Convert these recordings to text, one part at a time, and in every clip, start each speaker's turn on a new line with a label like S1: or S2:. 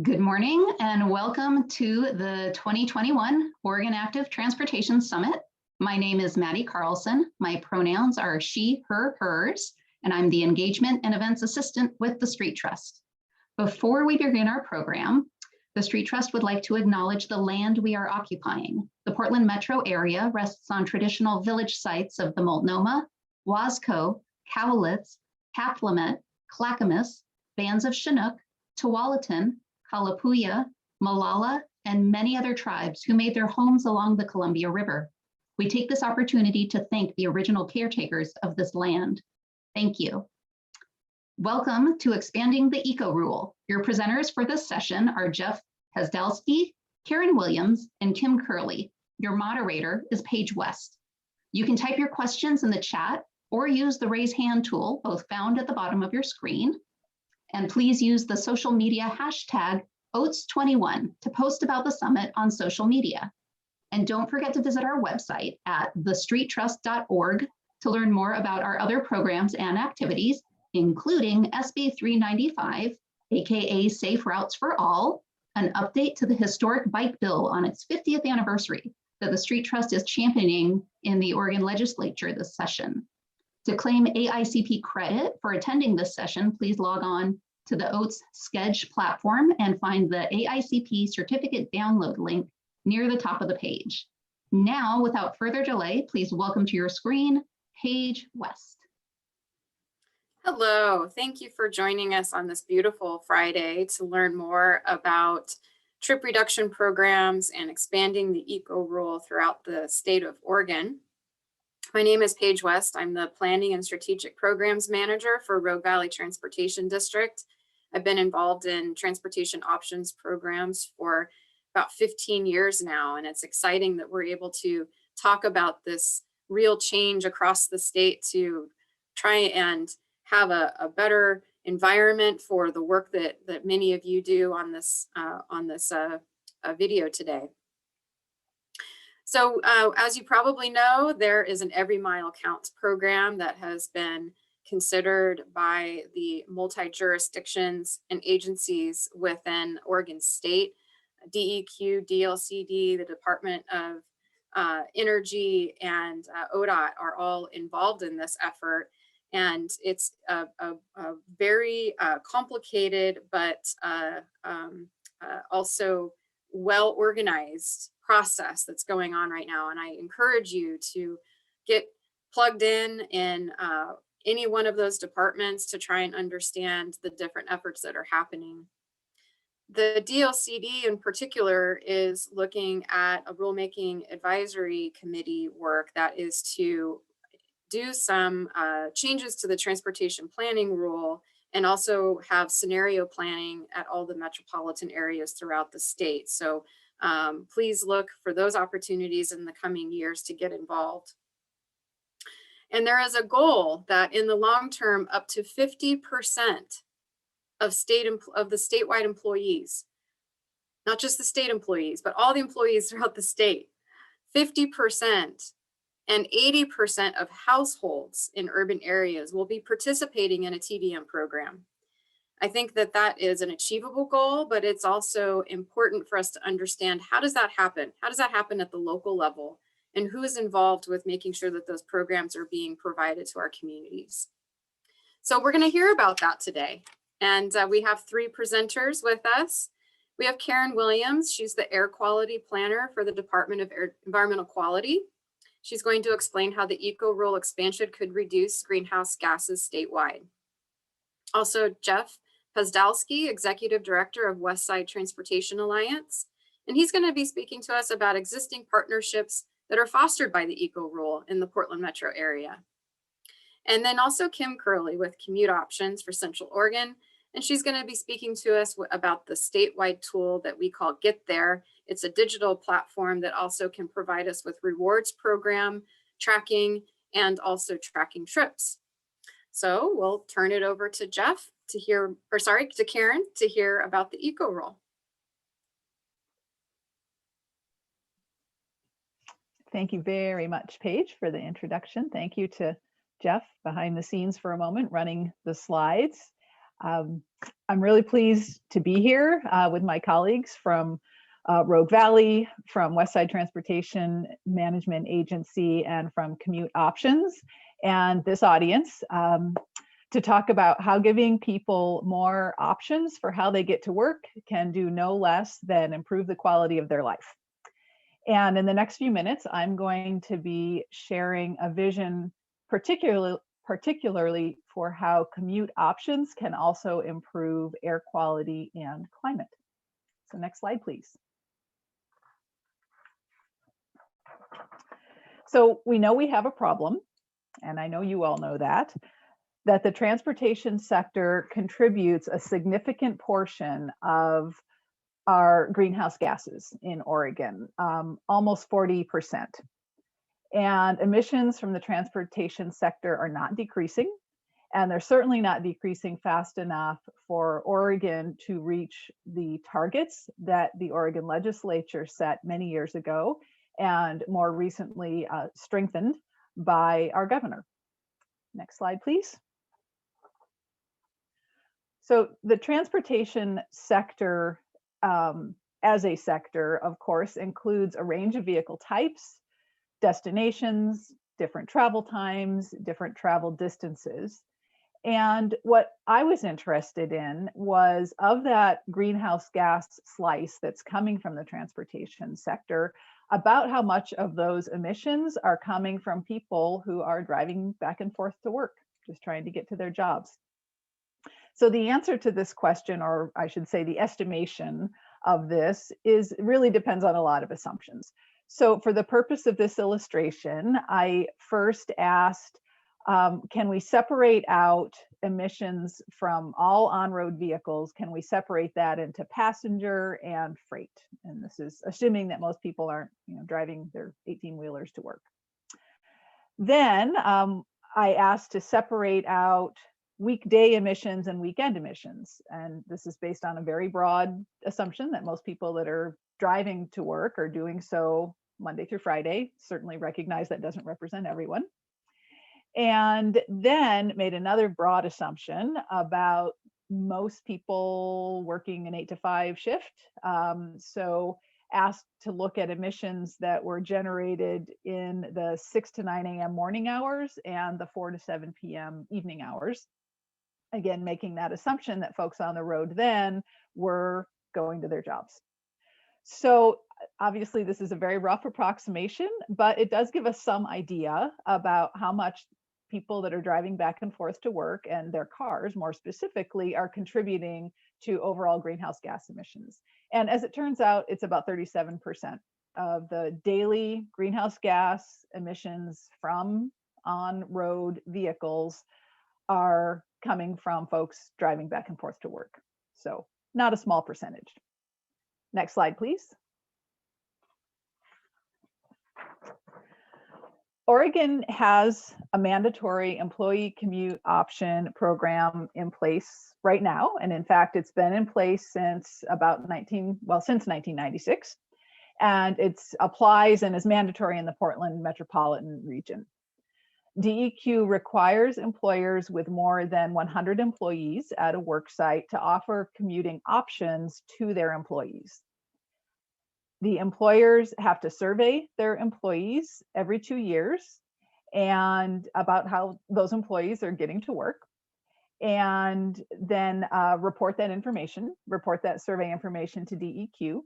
S1: Good morning and welcome to the 2021 Oregon Active Transportation Summit. My name is Maddie Carlson. My pronouns are she, her, hers, and I'm the Engagement and Events Assistant with the Street Trust. Before we begin our program, the Street Trust would like to acknowledge the land we are occupying. The Portland metro area rests on traditional village sites of the Multnomah, Wasco, Cowlitz, Cathlamet, Clackamas, bands of Chinook, Tualatin, Kalapuya, Malala, and many other tribes who made their homes along the Columbia River. We take this opportunity to thank the original caretakers of this land. Thank you. Welcome to Expanding the Eco Rule. Your presenters for this session are Jeff Pazdalski, Karen Williams, and Kim Curley. Your moderator is Paige West. You can type your questions in the chat or use the raise hand tool, both found at the bottom of your screen. And please use the social media hashtag OATS21 to post about the summit on social media. And don't forget to visit our website at thestreettrust.org to learn more about our other programs and activities, including SB 395, aka Safe Routes for All, an update to the historic bike bill on its 50th anniversary that the Street Trust is championing in the Oregon legislature this session. To claim AICP credit for attending this session, please log on to the OATS Schedule platform and find the AICP certificate download link near the top of the page. Now, without further delay, please welcome to your screen, Paige West.
S2: Hello, thank you for joining us on this beautiful Friday to learn more about trip reduction programs and expanding the eco rule throughout the state of Oregon. My name is Paige West. I'm the Planning and Strategic Programs Manager for Rogue Valley Transportation District. I've been involved in transportation options programs for about 15 years now, and it's exciting that we're able to talk about this real change across the state to try and have a better environment for the work that many of you do on this video today. So as you probably know, there is an Every Mile Counts program that has been considered by the multi-jurisdictions and agencies within Oregon State. DEQ, DLCD, the Department of Energy, and ODOT are all involved in this effort. And it's a very complicated, but also well-organized process that's going on right now. And I encourage you to get plugged in any one of those departments to try and understand the different efforts that are happening. The DLCD in particular is looking at a rulemaking advisory committee work that is to do some changes to the transportation planning rule and also have scenario planning at all the metropolitan areas throughout the state. So please look for those opportunities in the coming years to get involved. And there is a goal that in the long term, up to 50% of the statewide employees, not just the state employees, but all the employees throughout the state, 50% and 80% of households in urban areas will be participating in a TDM program. I think that that is an achievable goal, but it's also important for us to understand, how does that happen? How does that happen at the local level? And who is involved with making sure that those programs are being provided to our communities? So we're going to hear about that today. And we have three presenters with us. We have Karen Williams. She's the Air Quality Planner for the Department of Environmental Quality. She's going to explain how the eco rule expansion could reduce greenhouse gases statewide. Also, Jeff Pazdalski, Executive Director of Westside Transportation Alliance, and he's going to be speaking to us about existing partnerships that are fostered by the eco rule in the Portland metro area. And then also Kim Curley with Commute Options for Central Oregon, and she's going to be speaking to us about the statewide tool that we call Get There. It's a digital platform that also can provide us with rewards program tracking and also tracking trips. So we'll turn it over to Jeff to hear, or sorry, to Karen to hear about the eco rule.
S3: Thank you very much, Paige, for the introduction. Thank you to Jeff behind the scenes for a moment, running the slides. I'm really pleased to be here with my colleagues from Rogue Valley, from Westside Transportation Management Agency, and from Commute Options, and this audience to talk about how giving people more options for how they get to work can do no less than improve the quality of their life. And in the next few minutes, I'm going to be sharing a vision particularly for how commute options can also improve air quality and climate. So next slide, please. So we know we have a problem, and I know you all know that the transportation sector contributes a significant portion of our greenhouse gases in Oregon, almost 40%. And emissions from the transportation sector are not decreasing, and they're certainly not decreasing fast enough for Oregon to reach the targets that the Oregon legislature set many years ago, and more recently strengthened by our governor. Next slide, please. So the transportation sector as a sector, of course, includes a range of vehicle types, destinations, different travel times, different travel distances. And what I was interested in was, of that greenhouse gas slice that's coming from the transportation sector, about how much of those emissions are coming from people who are driving back and forth to work, just trying to get to their jobs. So the answer to this question, or I should say the estimation of this, really depends on a lot of assumptions. So for the purpose of this illustration, I first asked, can we separate out emissions from all on-road vehicles? Can we separate that into passenger and freight? And this is assuming that most people aren't, driving their 18-wheelers to work. Then I asked to separate out weekday emissions and weekend emissions. And this is based on a very broad assumption that most people that are driving to work are doing so Monday through Friday. Certainly recognize that doesn't represent everyone. And then made another broad assumption about most people working an 8 to 5 shift. So asked to look at emissions that were generated in the 6 to 9 a.m. morning hours and the 4 to 7 p.m. evening hours. Again, making that assumption that folks on the road then were going to their jobs. So obviously this is a very rough approximation, but it does give us some idea about how much people that are driving back and forth to work, and their cars more specifically, are contributing to overall greenhouse gas emissions. And as it turns out, it's about 37% of the daily greenhouse gas emissions from on-road vehicles are coming from folks driving back and forth to work. So not a small percentage. Next slide, please. Oregon has a mandatory employee commute option program in place right now. And in fact, it's been in place since about since 1996. And it applies and is mandatory in the Portland metropolitan region. DEQ requires employers with more than 100 employees at a work site to offer commuting options to their employees. The employers have to survey their employees every 2 years and about how those employees are getting to work, and then report that survey information to DEQ.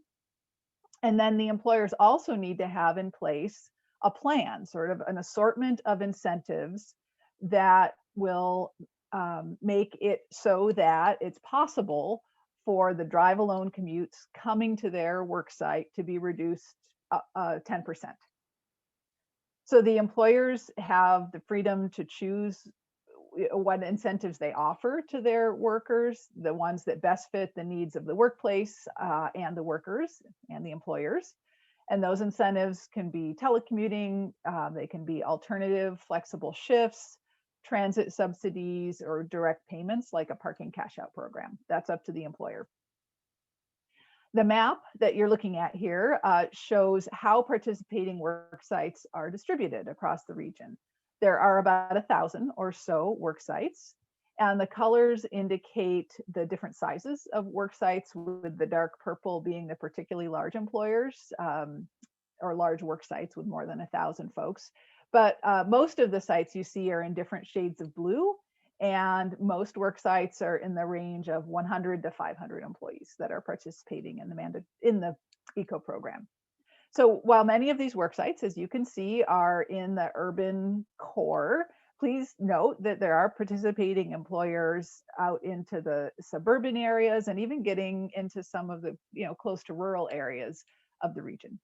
S3: And then the employers also need to have in place a plan, sort of an assortment of incentives that will make it so that it's possible for the drive alone commutes coming to their work site to be reduced 10%. So the employers have the freedom to choose what incentives they offer to their workers, the ones that best fit the needs of the workplace and the workers and the employers. And those incentives can be telecommuting, they can be alternative flexible shifts, transit subsidies, or direct payments like a parking cash out program. That's up to the employer. The map that you're looking at here shows how participating work sites are distributed across the region. There are about 1,000 or so work sites, And the colors indicate the different sizes of work sites, with the dark purple being the particularly large employers, or large work sites with more than 1,000 folks. But most of the sites you see are in different shades of blue, and most work sites are in the range of 100 to 500 employees that are participating in the ECO program. So while many of these work sites, as you can see, are in the urban core, please note that there are participating employers out into the suburban areas and even getting into some of the, close to rural areas of the region.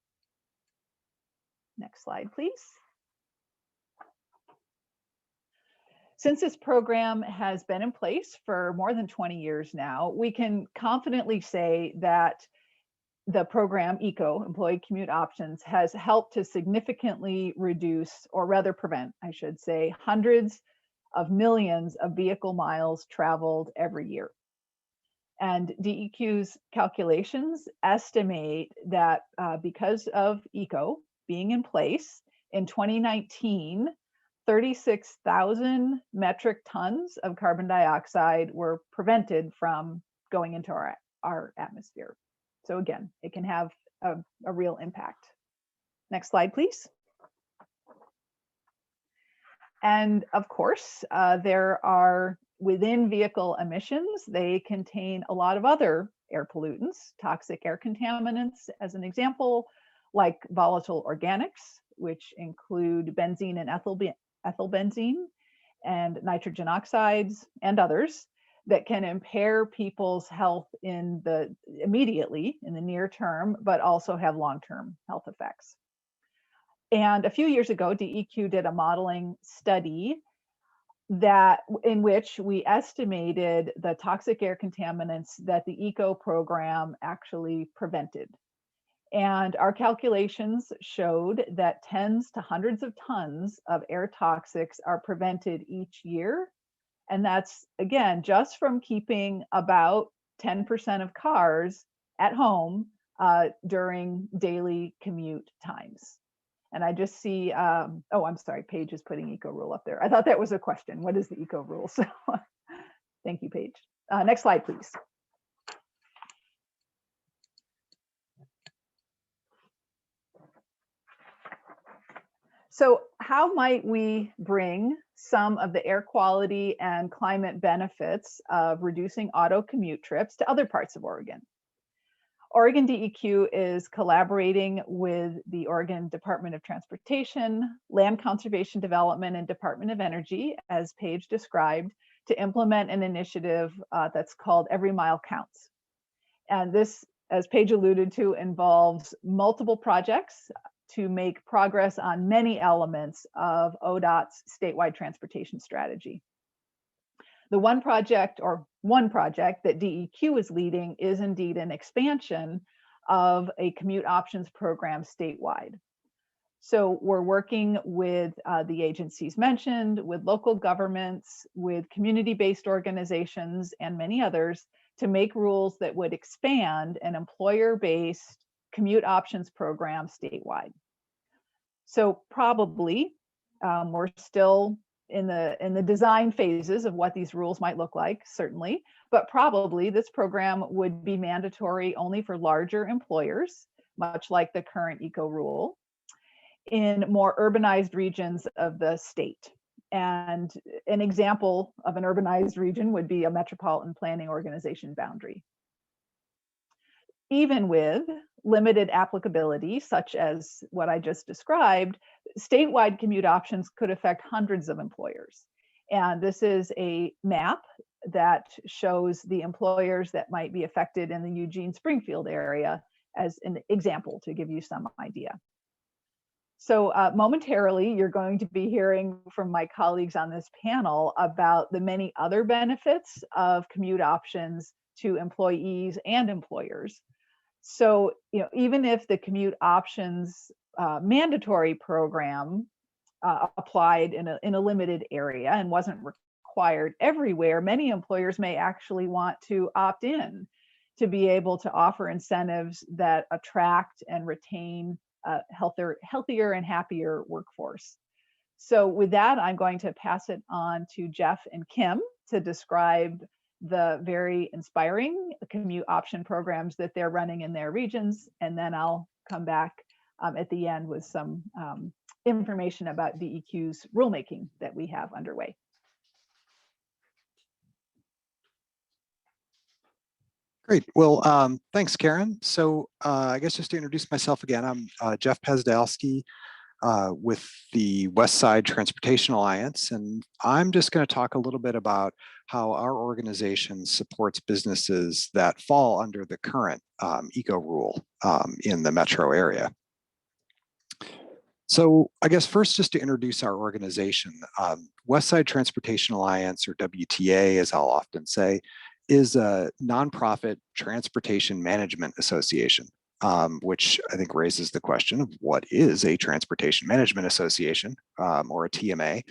S3: Next slide, please. Since this program has been in place for more than 20 years now, we can confidently say that the program ECO, Employee Commute Options, has helped to significantly reduce, or rather prevent, I should say, hundreds of millions of vehicle miles traveled every year. And DEQ's calculations estimate that because of ECO being in place, in 2019, 36,000 metric tons of carbon dioxide were prevented from going into our atmosphere. So again, it can have a real impact. Next slide, please. And of course, there are, within vehicle emissions, they contain a lot of other air pollutants, toxic air contaminants, as an example, like volatile organics, which include benzene and ethylbenzene, and nitrogen oxides, and others that can impair people's health immediately in the near term, but also have long-term health effects. And a few years ago, DEQ did a modeling study in which we estimated the toxic air contaminants that the ECO program actually prevented. And our calculations showed that tens to hundreds of tons of air toxics are prevented each year. And that's, again, just from keeping about 10% of cars at home during daily commute times. And I just see, oh, I'm sorry, Paige is putting ECO rule up there. I thought that was a question. What is the ECO rule? So thank you, Paige. Next slide, please. So how might we bring some of the air quality and climate benefits of reducing auto commute trips to other parts of Oregon? Oregon DEQ is collaborating with the Oregon Department of Transportation, Land Conservation Development, and Department of Energy, as Paige described, to implement an initiative that's called Every Mile Counts. And this, as Paige alluded to, involves multiple projects to make progress on many elements of ODOT's statewide transportation strategy. The one project that DEQ is leading is indeed an expansion of a commute options program statewide. So we're working with the agencies mentioned, with local governments, with community-based organizations, and many others to make rules that would expand an employer-based commute options program statewide. So probably we're still in the design phases of what these rules might look like, certainly, but probably this program would be mandatory only for larger employers, much like the current ECO rule, in more urbanized regions of the state. And an example of an urbanized region would be a metropolitan planning organization boundary. Even with limited applicability, such as what I just described, statewide commute options could affect hundreds of employers. And this is a map that shows the employers that might be affected in the Eugene-Springfield area as an example to give you some idea. So momentarily, you're going to be hearing from my colleagues on this panel about the many other benefits of commute options to employees and employers. So, even if the commute options mandatory program applied in a limited area and wasn't required everywhere, many employers may actually want to opt in to be able to offer incentives that attract and retain a healthier and happier workforce. So with that, I'm going to pass it on to Jeff and Kim to describe the very inspiring commute option programs that they're running in their regions. And then I'll come back at the end with some information about DEQ's rulemaking that we have underway.
S4: Great. Well, thanks, Karen. So I guess just to introduce myself again, I'm Jeff Pazdalski with the West Side Transportation Alliance, and I'm just going to talk a little bit about how our organization supports businesses that fall under the current eco rule in the metro area. So I guess first, just to introduce our organization, West Side Transportation Alliance, or WTA, as I'll often say, is a nonprofit transportation management association, which I think raises the question of what is a transportation management association, or a TMA.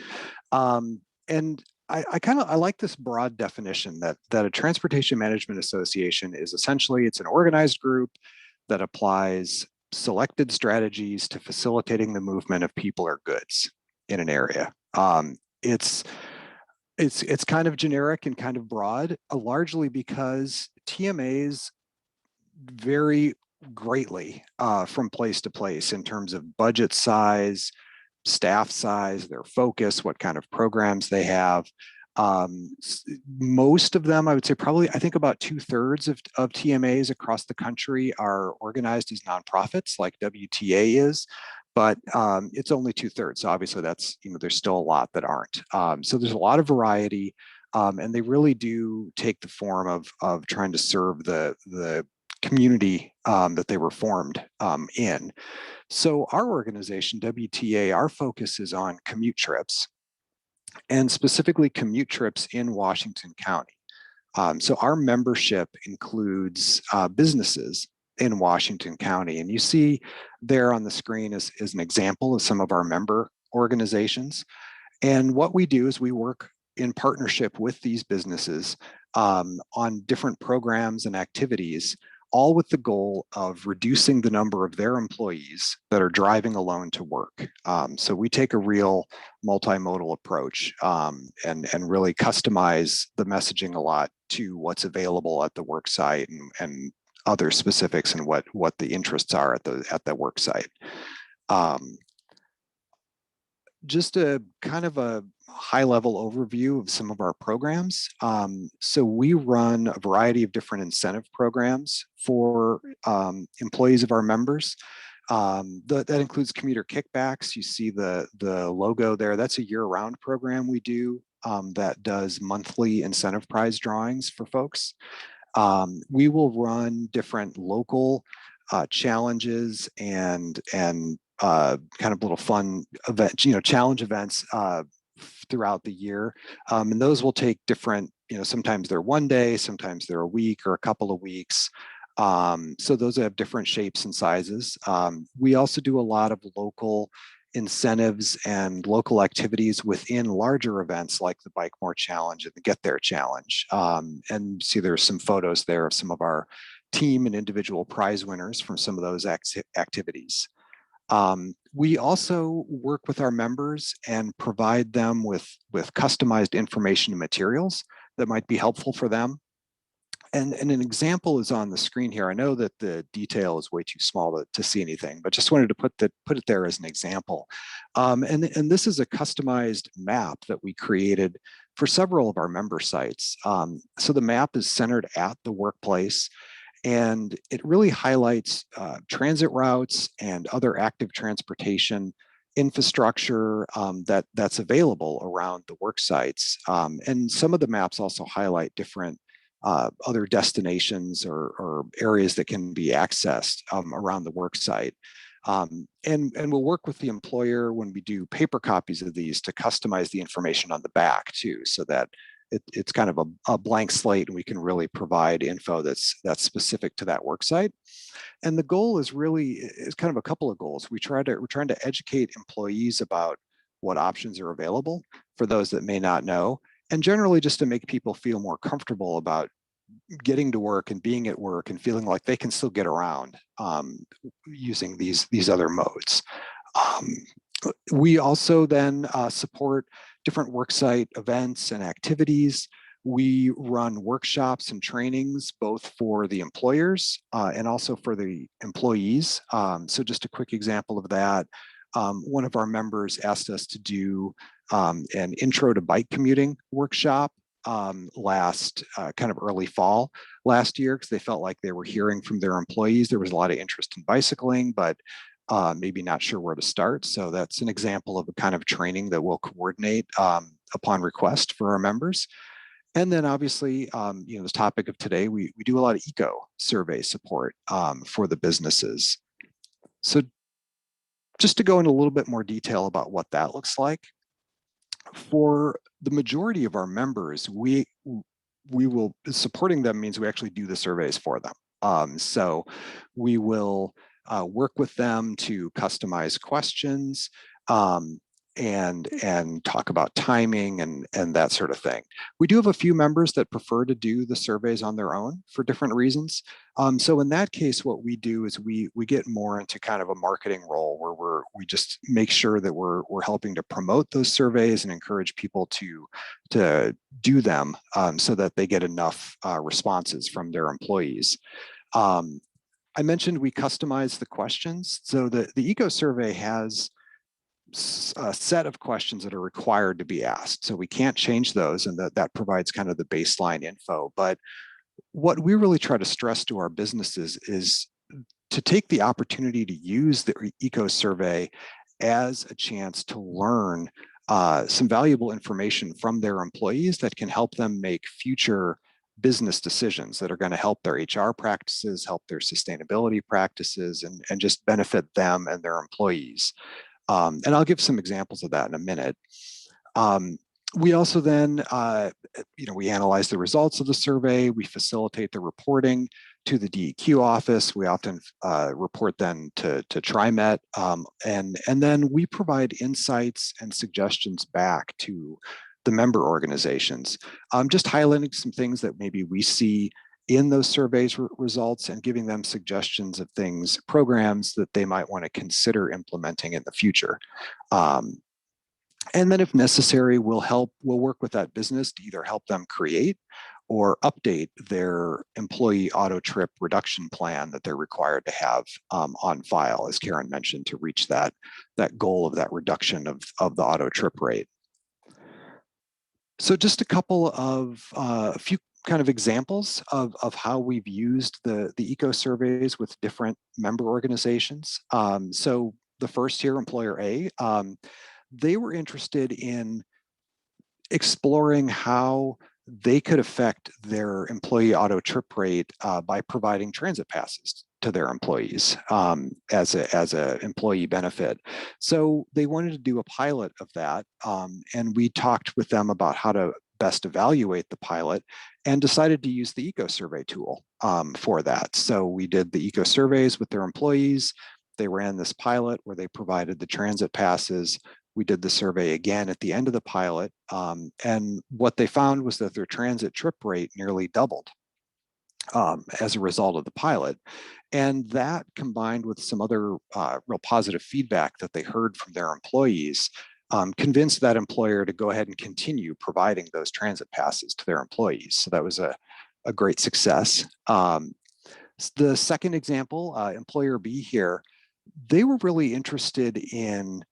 S4: And I like this broad definition that a transportation management association is essentially, it's an organized group that applies selected strategies to facilitating the movement of people or goods in an area. It's kind of generic and kind of broad, largely because TMAs vary greatly from place to place in terms of budget size, staff size, their focus, what kind of programs they have. Most of them, I would say probably, I think about 2/3 of TMAs across the country are organized as nonprofits like WTA is, but it's only 2/3. So obviously that's, there's still a lot that aren't. So there's a lot of variety, and they really do take the form of trying to serve the community that they were formed in. So our organization, WTA, our focus is on commute trips, and specifically commute trips in Washington County. So our membership includes businesses in Washington County. And you see there on the screen is an example of some of our member organizations. And what we do is we work in partnership with these businesses on different programs and activities, all with the goal of reducing the number of their employees that are driving alone to work. So we take a real multimodal approach and really customize the messaging a lot to what's available at the work site and other specifics and what the interests are at the work site. Just a kind of a high-level overview of some of our programs. So we run a variety of different incentive programs for employees of our members. That includes commuter kickbacks. You see the logo there. That's a year-round program we do that does monthly incentive prize drawings for folks. We will run different local challenges and kind of little fun events, challenge events throughout the year. And those will take different, sometimes they're one day, sometimes they're a week or a couple of weeks. So those have different shapes and sizes. We also do a lot of local incentives and local activities within larger events like the Bike More Challenge and the Get There Challenge. And see there's some photos there of some of our team and individual prize winners from some of those activities. We also work with our members and provide them with customized information and materials that might be helpful for them. And an example is on the screen here. I know that the detail is way too small to see anything, but just wanted to put it there as an example. And this is a customized map that we created for several of our member sites. So the map is centered at the workplace, and it really highlights transit routes and other active transportation infrastructure that's available around the work sites. And some of the maps also highlight different other destinations or areas that can be accessed around the work site. And we'll work with the employer when we do paper copies of these to customize the information on the back too, so that it's kind of a blank slate and we can really provide info that's specific to that work site. And the goal is kind of a couple of goals. We're trying to educate employees about what options are available for those that may not know, and generally just to make people feel more comfortable about getting to work and being at work and feeling like they can still get around using these other modes. We also then support different worksite events and activities. We run workshops and trainings both for the employers and also for the employees. So just a quick example of that. One of our members asked us to do an intro to bike commuting workshop last kind of early fall last year, because they felt like they were hearing from their employees. There was a lot of interest in bicycling, but maybe not sure where to start. So that's an example of the kind of training that we'll coordinate upon request for our members. And then obviously, this topic of today, we do a lot of eco survey support for the businesses. So just to go into a little bit more detail about what that looks like, for the majority of our members, we will, supporting them means we actually do the surveys for them. So we will work with them to customize questions and talk about timing and that sort of thing. We do have a few members that prefer to do the surveys on their own for different reasons. So in that case, what we do is we get more into kind of a marketing role where we just make sure that we're helping to promote those surveys and encourage people to do them so that they get enough responses from their employees. I mentioned we customize the questions. So the eco survey has a set of questions that are required to be asked. So we can't change those, and that provides kind of the baseline info. But what we really try to stress to our businesses is to take the opportunity to use the eco survey as a chance to learn some valuable information from their employees that can help them make future business decisions that are going to help their HR practices, help their sustainability practices, and just benefit them and their employees. And I'll give some examples of that in a minute. We also then, we analyze the results of the survey. We facilitate the reporting to the DEQ office. We often report then to TriMet. And then we provide insights and suggestions back to the member organizations, just highlighting some things that maybe we see in those surveys results and giving them suggestions of things, programs that they might want to consider implementing in the future. And then if necessary, we'll work with that business to either help them create or update their employee auto trip reduction plan that they're required to have on file, as Karen mentioned, to reach that goal of that reduction of the auto trip rate. So just a couple of a few kind of examples of how we've used the eco surveys with different member organizations. So the first here, Employer A, they were interested in exploring how they could affect their employee auto trip rate by providing transit passes to their employees as a employee benefit. So they wanted to do a pilot of that, and we talked with them about how to best evaluate the pilot and decided to use the eco survey tool for that. So we did the eco surveys with their employees. They ran this pilot where they provided the transit passes. We did the survey again at the end of the pilot, and what they found was that their transit trip rate nearly doubled as a result of the pilot. And that, combined with some other real positive feedback that they heard from their employees, convinced that employer to go ahead and continue providing those transit passes to their employees. So that was a great success. The second example, Employer B here, they were really interested in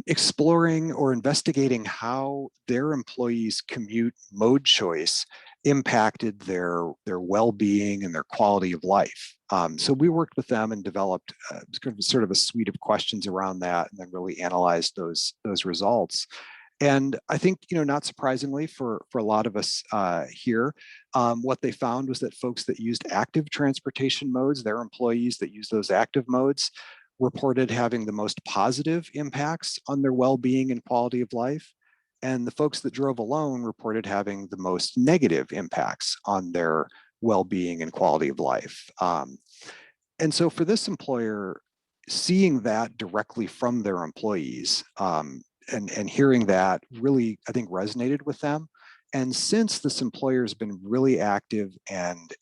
S4: exploring or investigating how their employees' commute mode choice impacted their well-being and their quality of life. So we worked with them and developed sort of a suite of questions around that, and then really analyzed those results. And I think, not surprisingly for a lot of us here, what they found was that folks that used active transportation modes, their employees that use those active modes, reported having the most positive impacts on their well-being and quality of life. And the folks that drove alone reported having the most negative impacts on their well-being and quality of life. And so for this employer, seeing that directly from their employees and hearing that really, I think, resonated with them. And since this employer has been really active and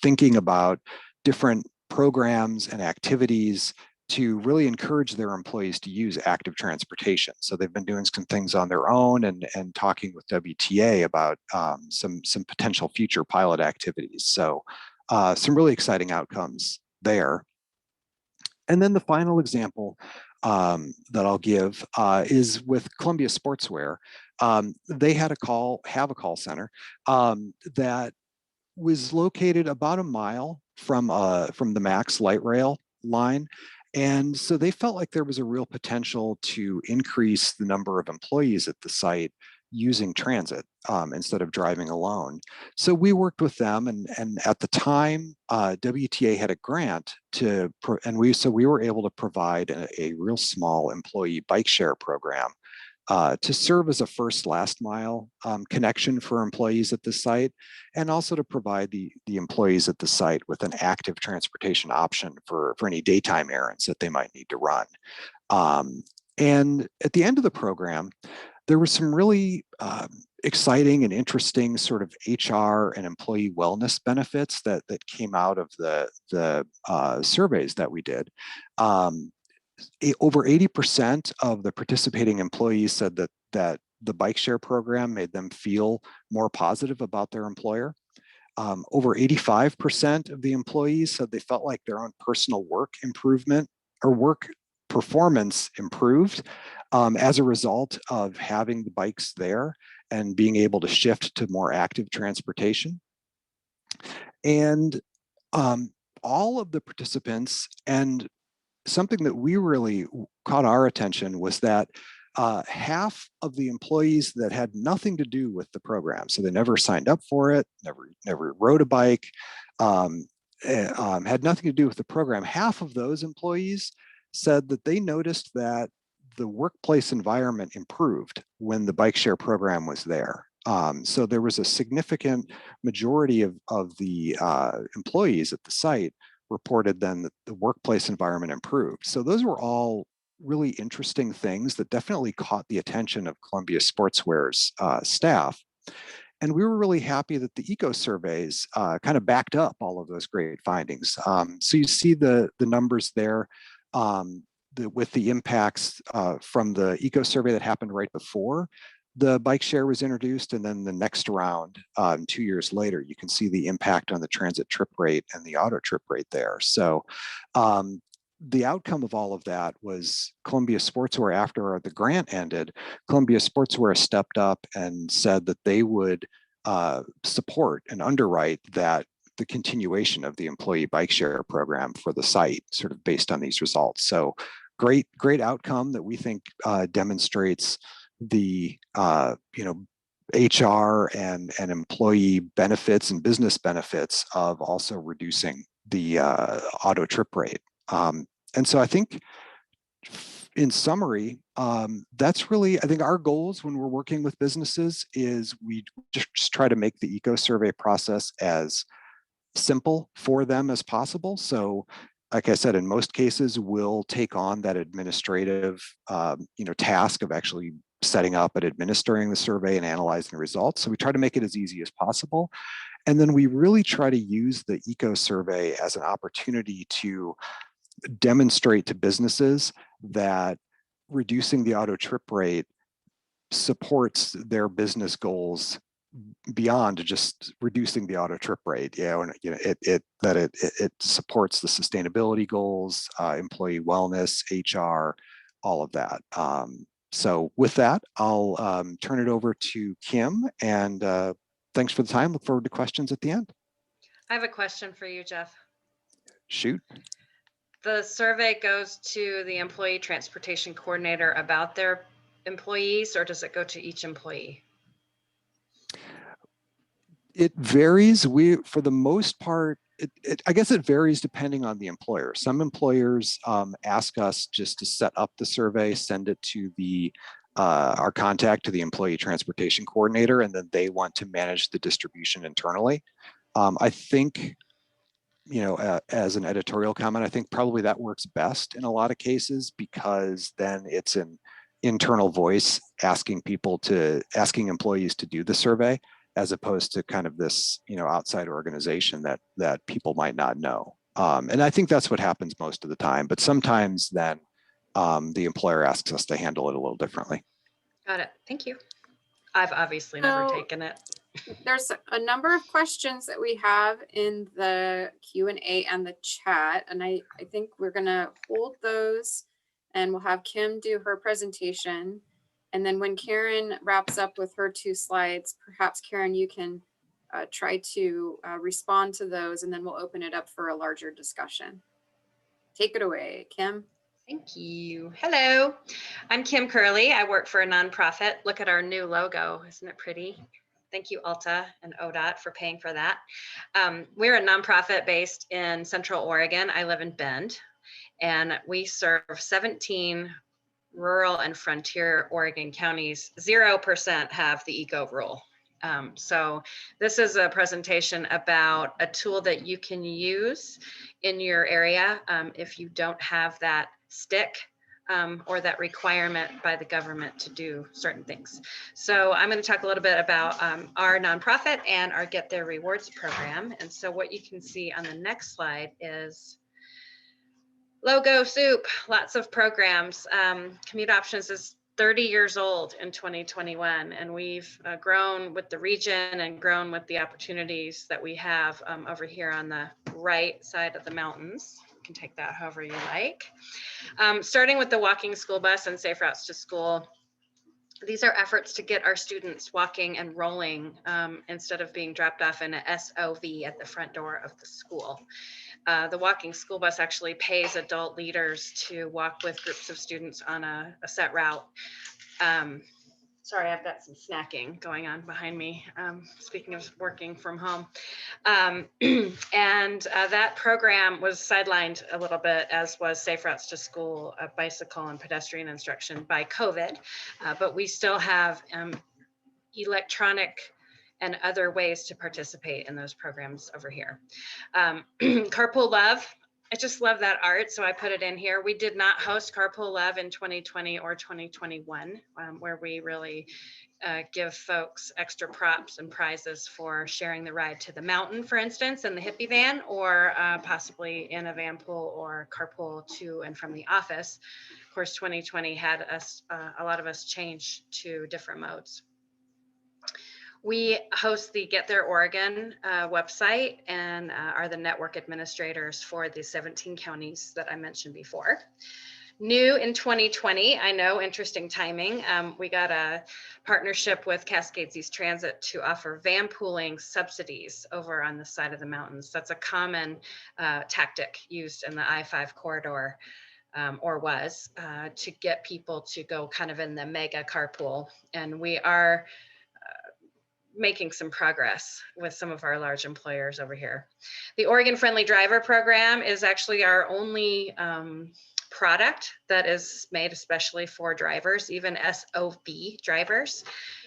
S4: thinking about different programs and activities to really encourage their employees to use active transportation. So they've been doing some things on their own and talking with WTA about some potential future pilot activities. So some really exciting outcomes there. And then the final example that I'll give is with Columbia Sportswear. They have a call center that was located about a mile from the Max light rail line. And so they felt like there was a real potential to increase the number of employees at the site using transit instead of driving alone. So we worked with them, and at the time, WTA had a grant so we were able to provide a real small employee bike share program to serve as a first last mile connection for employees at the site, and also to provide the employees at the site with an active transportation option for any daytime errands that they might need to run. And at the end of the program, there were some really exciting and interesting sort of HR and employee wellness benefits that came out of the surveys that we did. Over 80% of the participating employees said that the bike share program made them feel more positive about their employer. Over 85% of the employees said they felt like their own personal work improvement or work performance improved as a result of having the bikes there and being able to shift to more active transportation. And all of the participants, and something that we really caught our attention was that half of the employees that had nothing to do with the program, so they never signed up for it, never rode a bike, had nothing to do with the program, half of those employees said that they noticed that the workplace environment improved when the bike share program was there. So there was a significant majority of the employees at the site reported then that the workplace environment improved. So those were all really interesting things that definitely caught the attention of Columbia Sportswear's staff. And we were really happy that the eco surveys kind of backed up all of those great findings. So you see the numbers there with the impacts from the eco survey that happened right before the bike share was introduced, and then the next round 2 years later, you can see the impact on the transit trip rate and the auto trip rate there. So the outcome of all of that was Columbia Sportswear, after the grant ended, Columbia Sportswear stepped up and said that they would support and underwrite the continuation of the employee bike share program for the site, sort of based on these results. So great outcome that we think demonstrates the HR and employee benefits and business benefits of also reducing the auto trip rate. And so I think, in summary, that's really, I think, our goals when we're working with businesses is we just try to make the eco survey process as simple for them as possible. So like I said, in most cases, we'll take on that administrative task of actually setting up and administering the survey and analyzing the results. So we try to make it as easy as possible. And then we really try to use the eco survey as an opportunity to demonstrate to businesses that reducing the auto trip rate supports their business goals beyond just reducing the auto trip rate. It supports the sustainability goals, employee wellness, HR, all of that. So with that, I'll turn it over to Kim, and thanks for the time. Look forward to questions at the end.
S5: I have a question for you, Jeff.
S4: Shoot.
S5: The survey goes to the employee transportation coordinator about their employees, or does it go to each employee?
S4: It varies. For the most part, I guess it varies depending on the employer. Some employers ask us just to set up the survey, send it to our contact, to the employee transportation coordinator, and then they want to manage the distribution internally. I think, as an editorial comment, I think probably that works best in a lot of cases, because then it's an internal voice asking employees to do the survey, as opposed to kind of this, outside organization that people might not know. And I think that's what happens most of the time, but sometimes then the employer asks us to handle it a little differently.
S5: Got it. Thank you. I've obviously never
S2: So-
S5: taken it.
S2: There's a number of questions that we have in the Q&A and the chat, and I think we're gonna hold those and we'll have Kim do her presentation. And then when Karen wraps up with her 2 slides, perhaps Karen, you can try to respond to those, and then we'll open it up for a larger discussion. Take it away, Kim.
S5: Thank you. Hello, I'm Kim Curley. I work for a nonprofit. Look at our new logo. Isn't it pretty? Thank you, Alta and ODOT, for paying for that. We're a nonprofit based in Central Oregon. I live in Bend, and we serve 17 rural and frontier Oregon counties. 0% have the eco rule. So this is a presentation about a tool that you can use in your area if you don't have that stick or that requirement by the government to do certain things. So I'm going to talk a little bit about our nonprofit and our Get Their Rewards program. And so what you can see on the next slide is logo soup, lots of programs. Commute Options is 30 years old in 2021, and we've grown with the region and grown with the opportunities that we have over here on the right side of the mountains. You can take that however you like. Starting with the walking school bus and safe routes to school. These are efforts to get our students walking and rolling instead of being dropped off in a SOV at the front door of the school. The walking school bus actually pays adult leaders to walk with groups of students on a set route. Sorry, I've got some snacking going on behind me. Speaking of working from home. And that program was sidelined a little bit, as was Safe Routes to School, bicycle and pedestrian instruction by COVID. But we still have electronic and other ways to participate in those programs over here. Carpool Love, I just love that art, so I put it in here. We did not host Carpool Love in 2020 or 2021, where we really give folks extra props and prizes for sharing the ride to the mountain, for instance, in the hippie van, or possibly in a van pool or carpool to and from the office. Of course, 2020 had us, a lot of us change to different modes. We host the Get There Oregon website and are the network administrators for the 17 counties that I mentioned before. New in 2020, I know, interesting timing. We got a partnership with Cascades East Transit to offer van pooling subsidies over on the side of the mountains. That's a common tactic used in the I-5 corridor. Or was to get people to go kind of in the mega carpool. And we are making some progress with some of our large employers over here. The Oregon Friendly Driver Program is actually our only product that is made especially for drivers, even SOV drivers,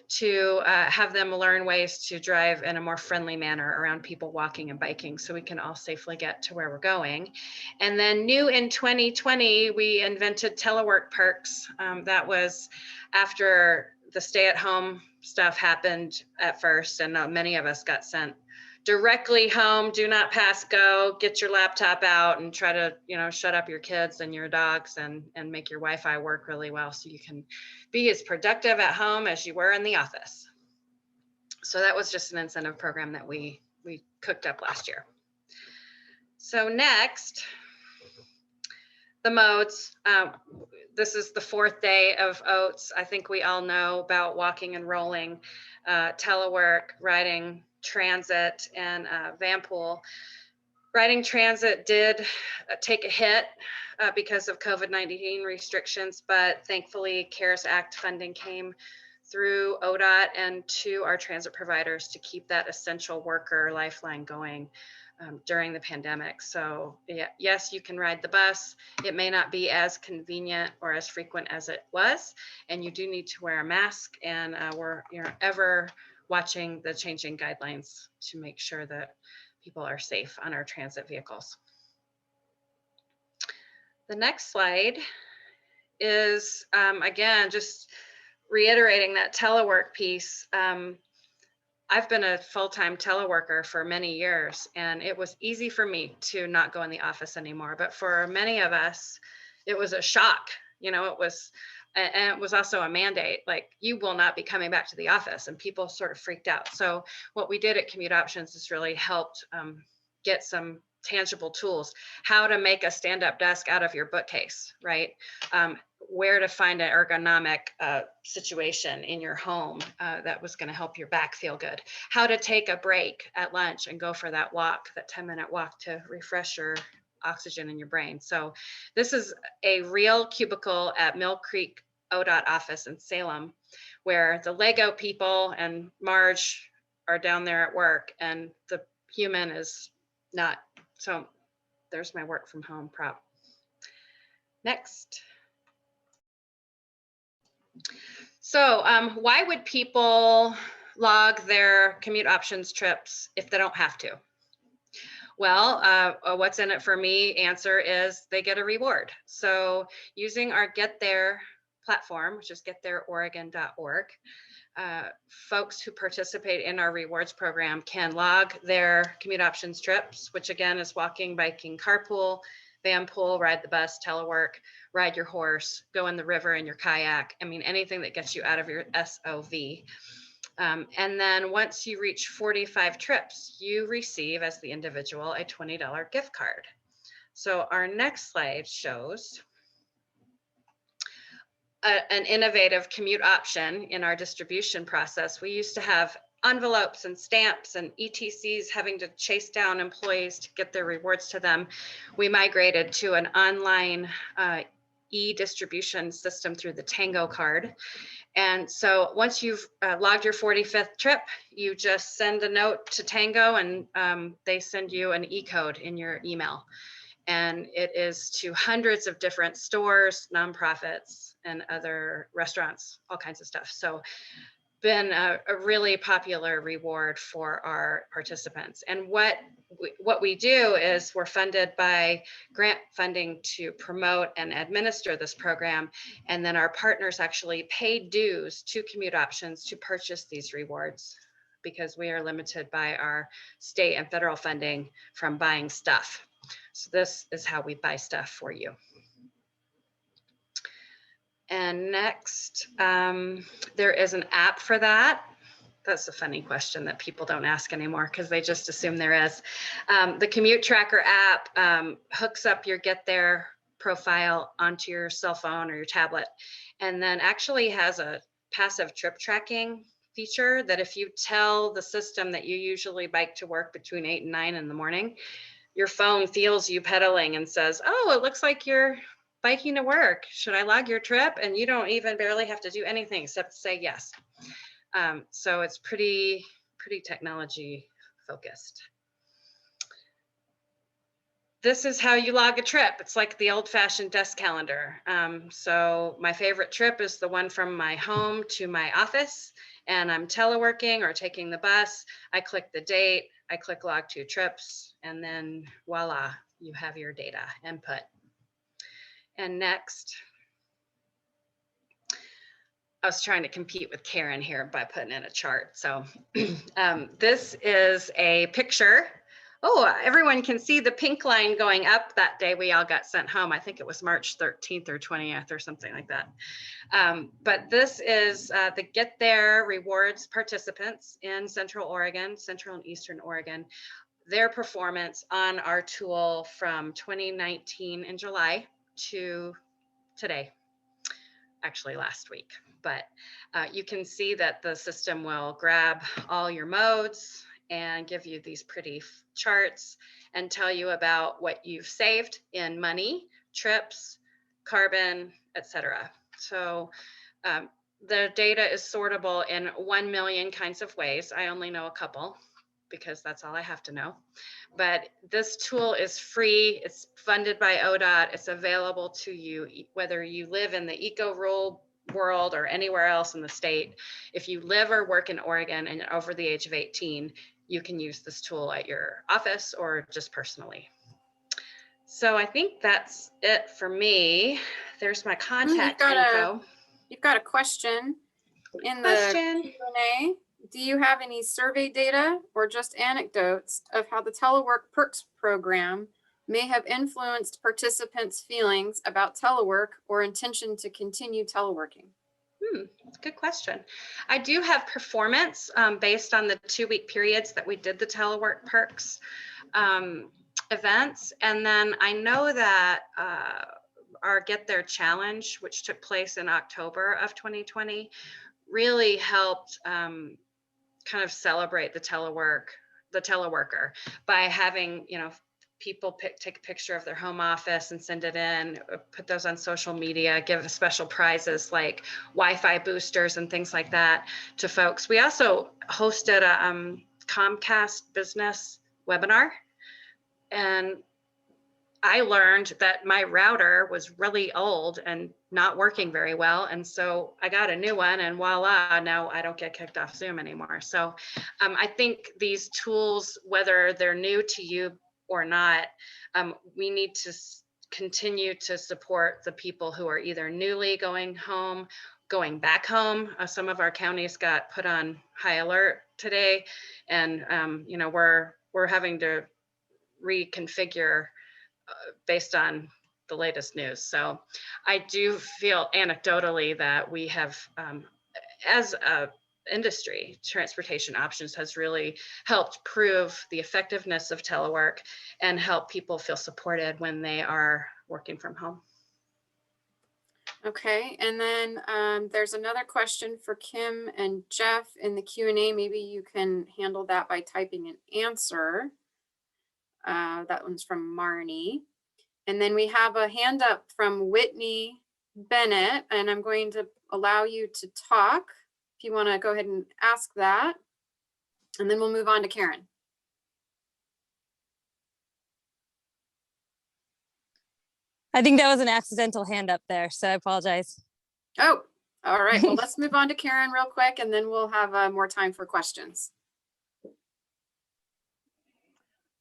S5: to have them learn ways to drive in a more friendly manner around people walking and biking so we can all safely get to where we're going. And then new in 2020, we invented telework perks. That was after the stay-at-home stuff happened at first, and many of us got sent directly home. Do not pass go, get your laptop out and try to, shut up your kids and your dogs and make your Wi-Fi work really well so you can be as productive at home as you were in the office. So that was just an incentive program that we cooked up last year. So next, the modes. This is the 4th day of OATS. I think we all know about walking and rolling, telework, riding transit, and van pool. Riding transit did take a hit because of COVID-19 restrictions, but thankfully CARES Act funding came through ODOT and to our transit providers to keep that essential worker lifeline going during the pandemic. So yes, you can ride the bus. It may not be as convenient or as frequent as it was, and you do need to wear a mask, and we're ever watching the changing guidelines to make sure that people are safe on our transit vehicles. The next slide is, again, just reiterating that telework piece. I've been a full-time teleworker for many years, and it was easy for me to not go in the office anymore. But for many of us, it was a shock. You know, it was, and it was also a mandate, like, you will not be coming back to the office, and people sort of freaked out. So what we did at Commute Options has really helped get some tangible tools, how to make a stand-up desk out of your bookcase, right? Where to find an ergonomic situation in your home that was going to help your back feel good, how to take a break at lunch and go for that walk, that 10-minute walk, to refresh your oxygen in your brain. So this is a real cubicle at Mill Creek ODOT office in Salem, where the Lego people and Marge are down there at work, and the human is not. So there's my work from home prop. Next. So why would people log their Commute Options trips if they don't have to? Well, what's in it for me answer is they get a reward. So using our Get There platform, which is getthereoregon.org, folks who participate in our rewards program can log their Commute Options trips, which again is walking, biking, carpool, van pool, ride the bus, telework, ride your horse, go in the river in your kayak. I mean, anything that gets you out of your SOV. And then once you reach 45 trips, you receive as the individual a $20 gift card. So our next slide shows an innovative commute option in our distribution process. We used to have envelopes and stamps and ETCs having to chase down employees to get their rewards to them. We migrated to an online e-distribution system through the Tango card. And so once you've logged your 45th trip, you just send a note to Tango, and they send you an e-code in your email. And it is to hundreds of different stores, nonprofits, and other restaurants, all kinds of stuff. So been a really popular reward for our participants. And what we do is we're funded by grant funding to promote and administer this program. And then our partners actually pay dues to Commute Options to purchase these rewards, because we are limited by our state and federal funding from buying stuff. So this is how we buy stuff for you. And next, there is an app for that. That's a funny question that people don't ask anymore because they just assume there is. The Commute Tracker app hooks up your Get There profile onto your cell phone or your tablet, and then actually has a passive trip tracking feature that if you tell the system that you usually bike to work between 8 and 9 in the morning, your phone feels you pedaling and says, oh, it looks like you're biking to work. Should I log your trip? And you don't even barely have to do anything except say yes. So it's pretty technology focused. This is how you log a trip. It's like the old-fashioned desk calendar. So my favorite trip is the one from my home to my office, and I'm teleworking or taking the bus. I click the date, I click log 2 trips, and then voila, you have your data input. And next, I was trying to compete with Karen here by putting in a chart. So this is a picture. Oh, everyone can see the pink line going up that day we all got sent home. I think it was March 13th or 20th or something like that. But this is the Get There rewards participants in Central Oregon, Central and Eastern Oregon, their performance on our tool from 2019 in July to today, actually last week. But you can see that the system will grab all your modes and give you these pretty charts and tell you about what you've saved in money, trips, carbon, etc. So the data is sortable in 1 million kinds of ways. I only know a couple because that's all I have to know. But this tool is free. It's funded by ODOT. It's available to you whether you live in the eco-rural world or anywhere else in the state. If you live or work in Oregon and over the age of 18, you can use this tool at your office or just personally. So I think that's it for me. There's my contact info.
S2: You've got a question in the Q&A. do you have any survey data or just anecdotes of how the telework perks program may have influenced participants' feelings about telework or intention to continue teleworking?
S5: That's a good question. I do have performance based on the 2-week periods that we did the telework perks events. And then I know that our Get There Challenge, which took place in October of 2020, really helped kind of celebrate the teleworker by having, people take a picture of their home office and send it in, put those on social media, give special prizes like Wi-Fi boosters and things like that to folks. We also hosted a Comcast business webinar, and I learned that my router was really old and not working very well. And so I got a new one, and voila, now I don't get kicked off Zoom anymore. So I think these tools, whether they're new to you or not, we need to continue to support the people who are either newly going going back home. Some of our counties got put on high alert today, and we're having to reconfigure based on the latest news. So I do feel anecdotally that we have, as a industry, Transportation Options has really helped prove the effectiveness of telework and help people feel supported when they are working from home.
S2: Okay, and then there's another question for Kim and Jeff in the Q&A. Maybe you can handle that by typing an answer. That one's from Marnie. And then we have a hand up from Whitney Bennett, and I'm going to allow you to talk if you want to go ahead and ask that. And then we'll move on to Karen.
S6: I think that was an accidental hand up there, so I apologize.
S2: Oh, all right. Well, let's move on to Karen real quick, and then we'll have more time for questions.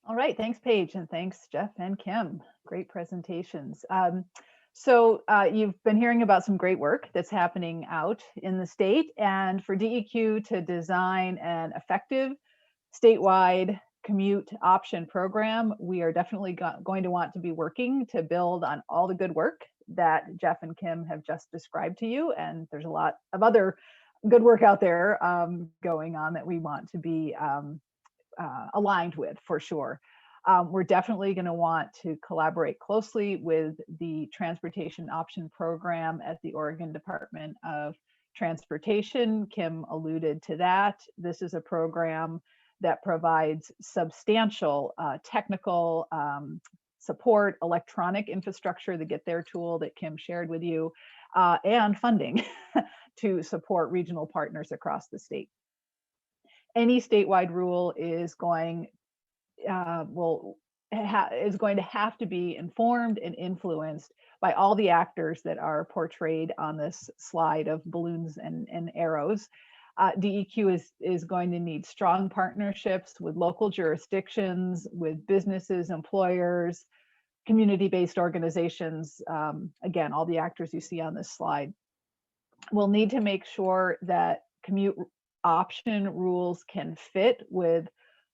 S3: All right, thanks, Paige, and thanks, Jeff and Kim. Great presentations. So you've been hearing about some great work that's happening out in the state, and for DEQ to design an effective statewide commute option program, we are definitely going to want to be working to build on all the good work that Jeff and Kim have just described to you. And there's a lot of other good work out there going on that we want to be aligned with, for sure. We're definitely going to want to collaborate closely with the Transportation Option Program at the Oregon Department of Transportation. Kim alluded to that. This is a program that provides substantial technical support, electronic infrastructure, the Get There tool that Kim shared with you, and funding to support regional partners across the state. Any statewide rule is going to have to be informed and influenced by all the actors that are portrayed on this slide of balloons and arrows. DEQ is going to need strong partnerships with local jurisdictions, with businesses, employers, community-based organizations, again, all the actors you see on this slide. We'll need to make sure that commute option rules can fit with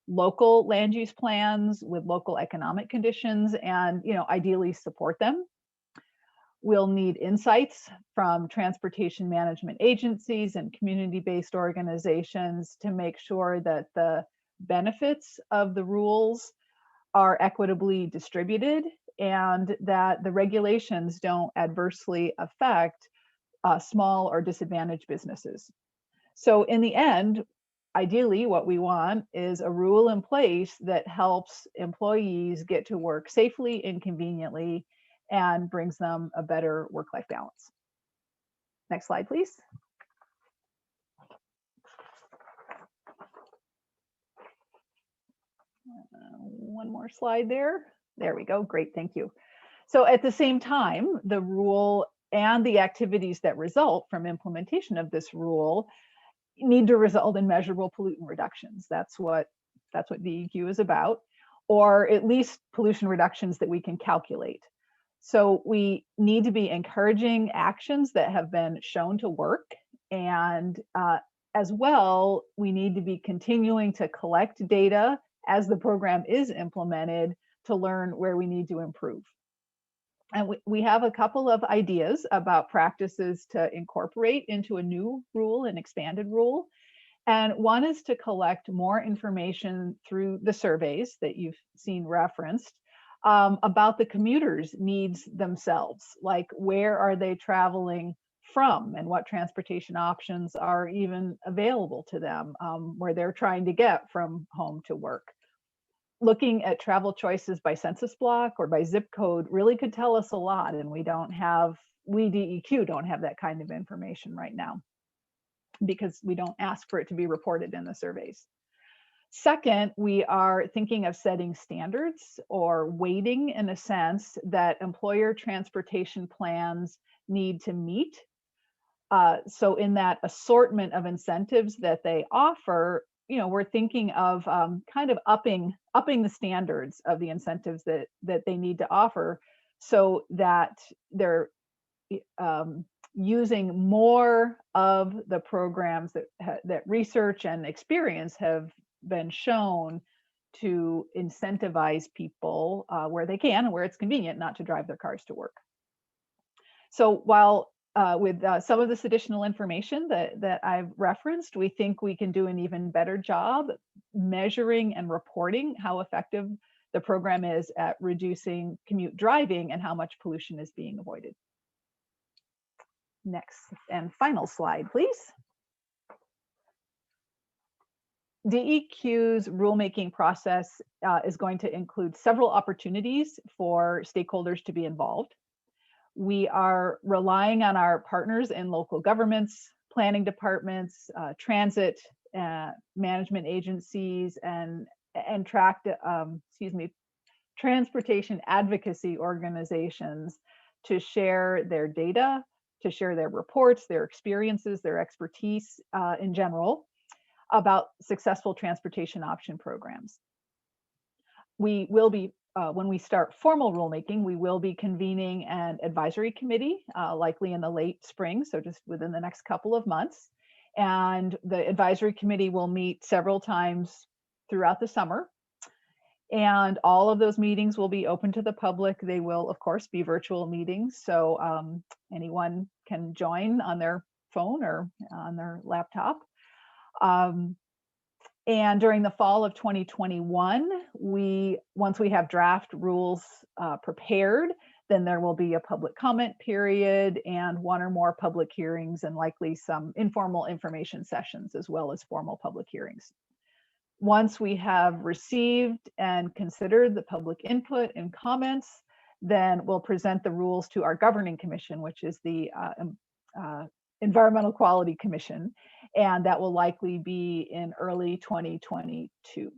S3: local land use plans, with local economic conditions, and ideally support them. We'll need insights from transportation management agencies and community-based organizations to make sure that the benefits of the rules are equitably distributed and that the regulations don't adversely affect small or disadvantaged businesses. So in the end, ideally, what we want is a rule in place that helps employees get to work safely and conveniently and brings them a better work-life balance. Next slide, please. One more slide there. There we go. Great, thank you. So at the same time, the rule and the activities that result from implementation of this rule need to result in measurable pollutant reductions. That's what DEQ is about, or at least pollution reductions that we can calculate. So we need to be encouraging actions that have been shown to work and as well, we need to be continuing to collect data as the program is implemented to learn where we need to improve. And we have a couple of ideas about practices to incorporate into a new rule, an expanded rule. And one is to collect more information through the surveys that you've seen referenced about the commuters' needs themselves, like where are they traveling from and what transportation options are even available to them, where they're trying to get from home to work. Looking at travel choices by census block or by zip code really could tell us a lot, and we DEQ don't have that kind of information right now because we don't ask for it to be reported in the surveys. Second, we are thinking of setting standards or weighting in a sense that employer transportation plans need to meet. So in that assortment of incentives that they offer, we're thinking of kind of upping the standards of the incentives that they need to offer so that they're using more of the programs that research and experience have been shown to incentivize people where they can and where it's convenient not to drive their cars to work. So while with some of this additional information that I've referenced, we think we can do an even better job measuring and reporting how effective the program is at reducing commute driving and how much pollution is being avoided. Next and final slide, please. DEQ's rulemaking process is going to include several opportunities for stakeholders to be involved. We are relying on our partners in local governments, planning departments, transit management agencies, and transportation advocacy organizations to share their data, to share their reports, their experiences, their expertise in general about successful transportation option programs. We will be, when we start formal rulemaking, we will be convening an advisory committee, likely in the late spring, so just within the next couple of months. And the advisory committee will meet several times throughout the summer. And all of those meetings will be open to the public. They will, of course, be virtual meetings, so anyone can join on their phone or on their laptop. And during the fall of 2021, once we have draft rules prepared, then there will be a public comment period and one or more public hearings and likely some informal information sessions as well as formal public hearings. Once we have received and considered the public input and comments, then we'll present the rules to our governing commission, which is the Environmental Quality Commission, and that will likely be in early 2022.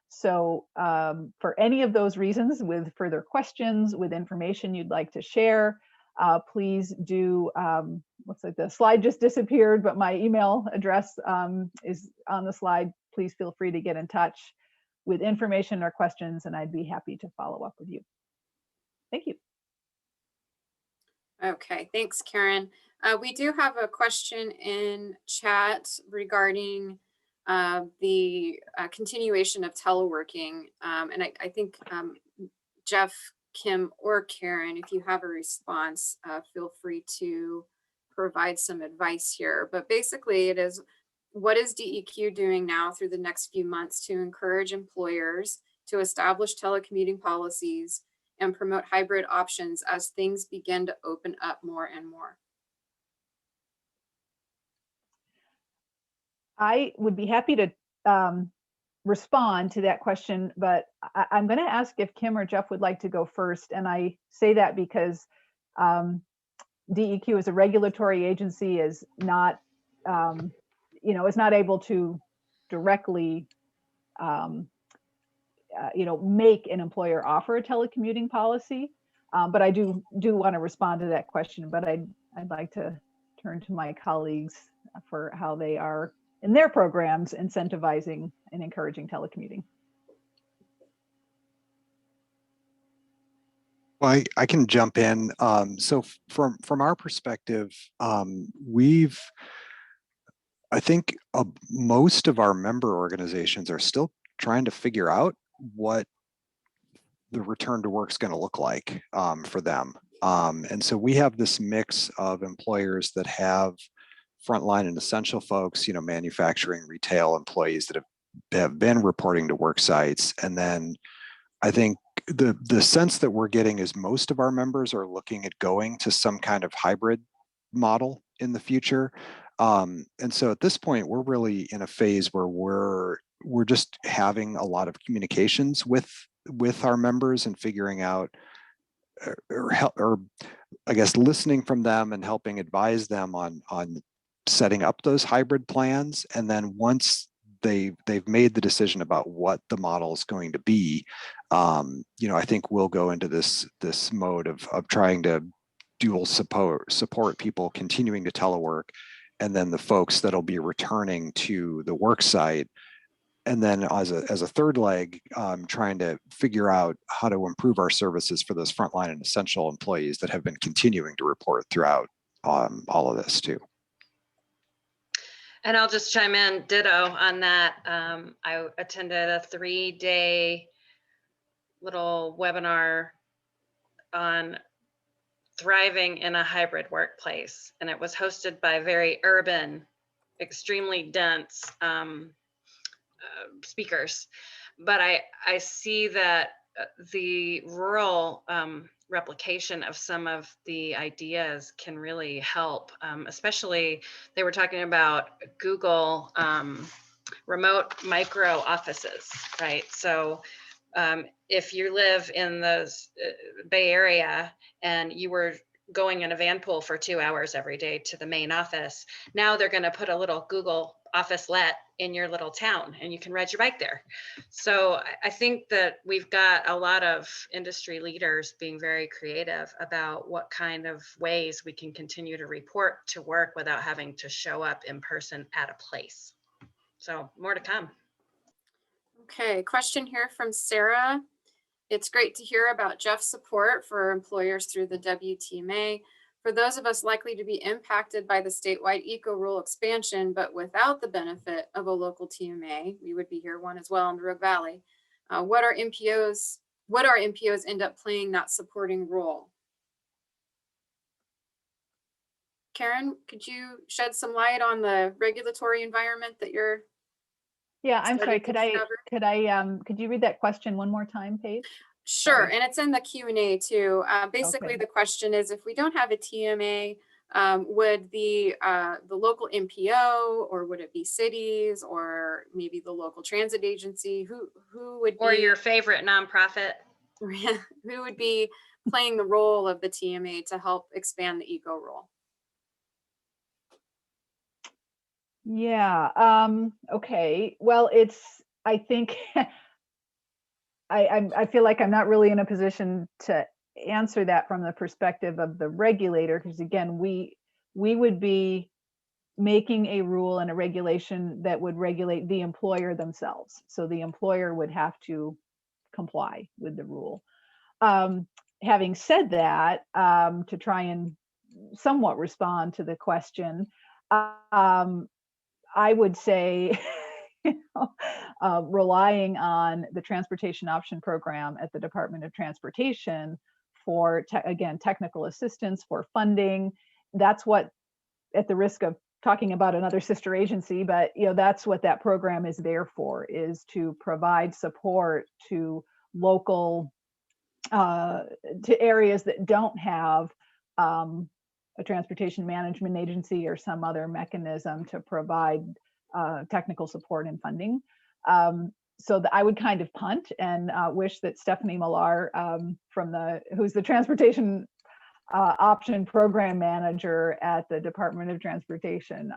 S3: So for any of those reasons, with further questions, with information you'd like to share, please do, looks like the slide just disappeared, but my email address is on the slide. Please feel free to get in touch with information or questions, and I'd be happy to follow up with you. Thank you.
S2: Okay, thanks, Karen. We do have a question in chat regarding the continuation of teleworking. And I think Jeff, Kim, or Karen, if you have a response, feel free to provide some advice here. But basically it is, what is DEQ doing now through the next few months to encourage employers to establish telecommuting policies and promote hybrid options as things begin to open up more and more?
S3: I would be happy to respond to that question, but I'm going to ask if Kim or Jeff would like to go first. And I say that because DEQ as a regulatory agency is not, is not able to directly, make an employer offer a telecommuting policy. But I do want to respond to that question. But I'd like to turn to my colleagues for how they are in their programs incentivizing and encouraging telecommuting.
S4: Well, I can jump in. So from our perspective, we've I think most of our member organizations are still trying to figure out what the return to work is going to look like for them. And so we have this mix of employers that have frontline and essential folks, manufacturing, retail employees that have been reporting to work sites. And then I think the sense that we're getting is most of our members are looking at going to some kind of hybrid model in the future. And so at this point, we're really in a phase where we're just having a lot of communications with our members and figuring out or I guess listening from them and helping advise them on setting up those hybrid plans. And then once they've made the decision about what the model is going to be, I think we'll go into this mode of trying to dual support people continuing to telework, and then the folks that'll be returning to the work site. And then as a third leg, trying to figure out how to improve our services for those frontline and essential employees that have been continuing to report throughout all of this too.
S5: And I'll just chime in, ditto on that. I attended a 3-day little webinar on thriving in a hybrid workplace. And it was hosted by very urban, extremely dense speakers. But I see that the rural replication of some of the ideas can really help, especially they were talking about Google remote micro offices, right? So if you live in the Bay Area and you were going in a van pool for 2 hours every day to the main office, now they're going to put a little Google office-let in your little town and you can ride your bike there. So I think that we've got a lot of industry leaders being very creative about what kind of ways we can continue to report to work without having to show up in person at a place. So more to come.
S2: Okay, question here from Sarah. It's great to hear about Jeff's support for employers through the WTMA. For those of us likely to be impacted by the statewide eco rule expansion, but without the benefit of a local TMA, we would be here one as well in the Rogue Valley. What are MPOs end up playing that supporting role? Karen, could you shed some light on the regulatory environment that you're?
S3: Yeah, I'm sorry. Could you read that question one more time, Paige?
S2: Sure,
S3: Sorry.
S2: and it's in the Q&A too. Basically,
S3: Okay.
S2: the question is, if we don't have a TMA, would the local MPO, or would it be cities, or maybe the local transit agency? Who would be,
S5: or your favorite nonprofit?
S2: Who would be playing the role of the TMA to help expand the eco rule?
S3: Yeah. Okay. Well, I think I feel like I'm not really in a position to answer that from the perspective of the regulator, because again, we would be making a rule and a regulation that would regulate the employer themselves. So the employer would have to comply with the rule. Having said that, to try and somewhat respond to the question, I would say, relying on the transportation option program at the Department of Transportation for, again, technical assistance, for funding. That's what, at the risk of talking about another sister agency, but that's what that program is there for, is to provide support to local, to areas that don't have a transportation management agency or some other mechanism to provide technical support and funding. So I would kind of punt and wish that Stephanie Millar, who's the transportation option program manager at the Department of Transportation,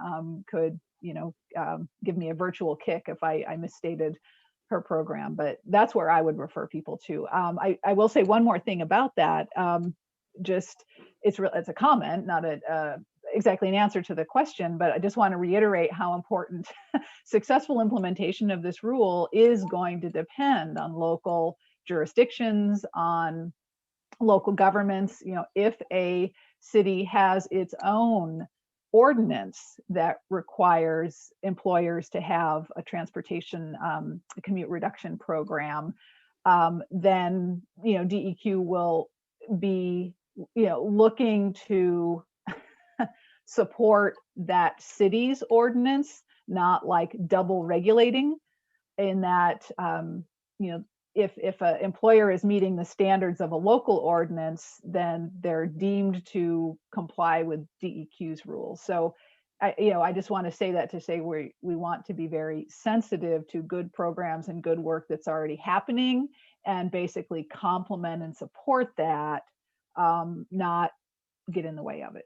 S3: could give me a virtual kick if I misstated her program. But that's where I would refer people to. I will say one more thing about that. It's a comment, not exactly an answer to the question, but I just want to reiterate how important successful implementation of this rule is going to depend on local jurisdictions, on local governments. If a city has its own ordinance that requires employers to have a transportation commute reduction program, then DEQ will be looking to support that city's ordinance, not like double regulating, in that if an employer is meeting the standards of a local ordinance, then they're deemed to comply with DEQ's rules. So I just want to say that to say we want to be very sensitive to good programs and good work that's already happening, and basically complement and support that, not get in the way of it.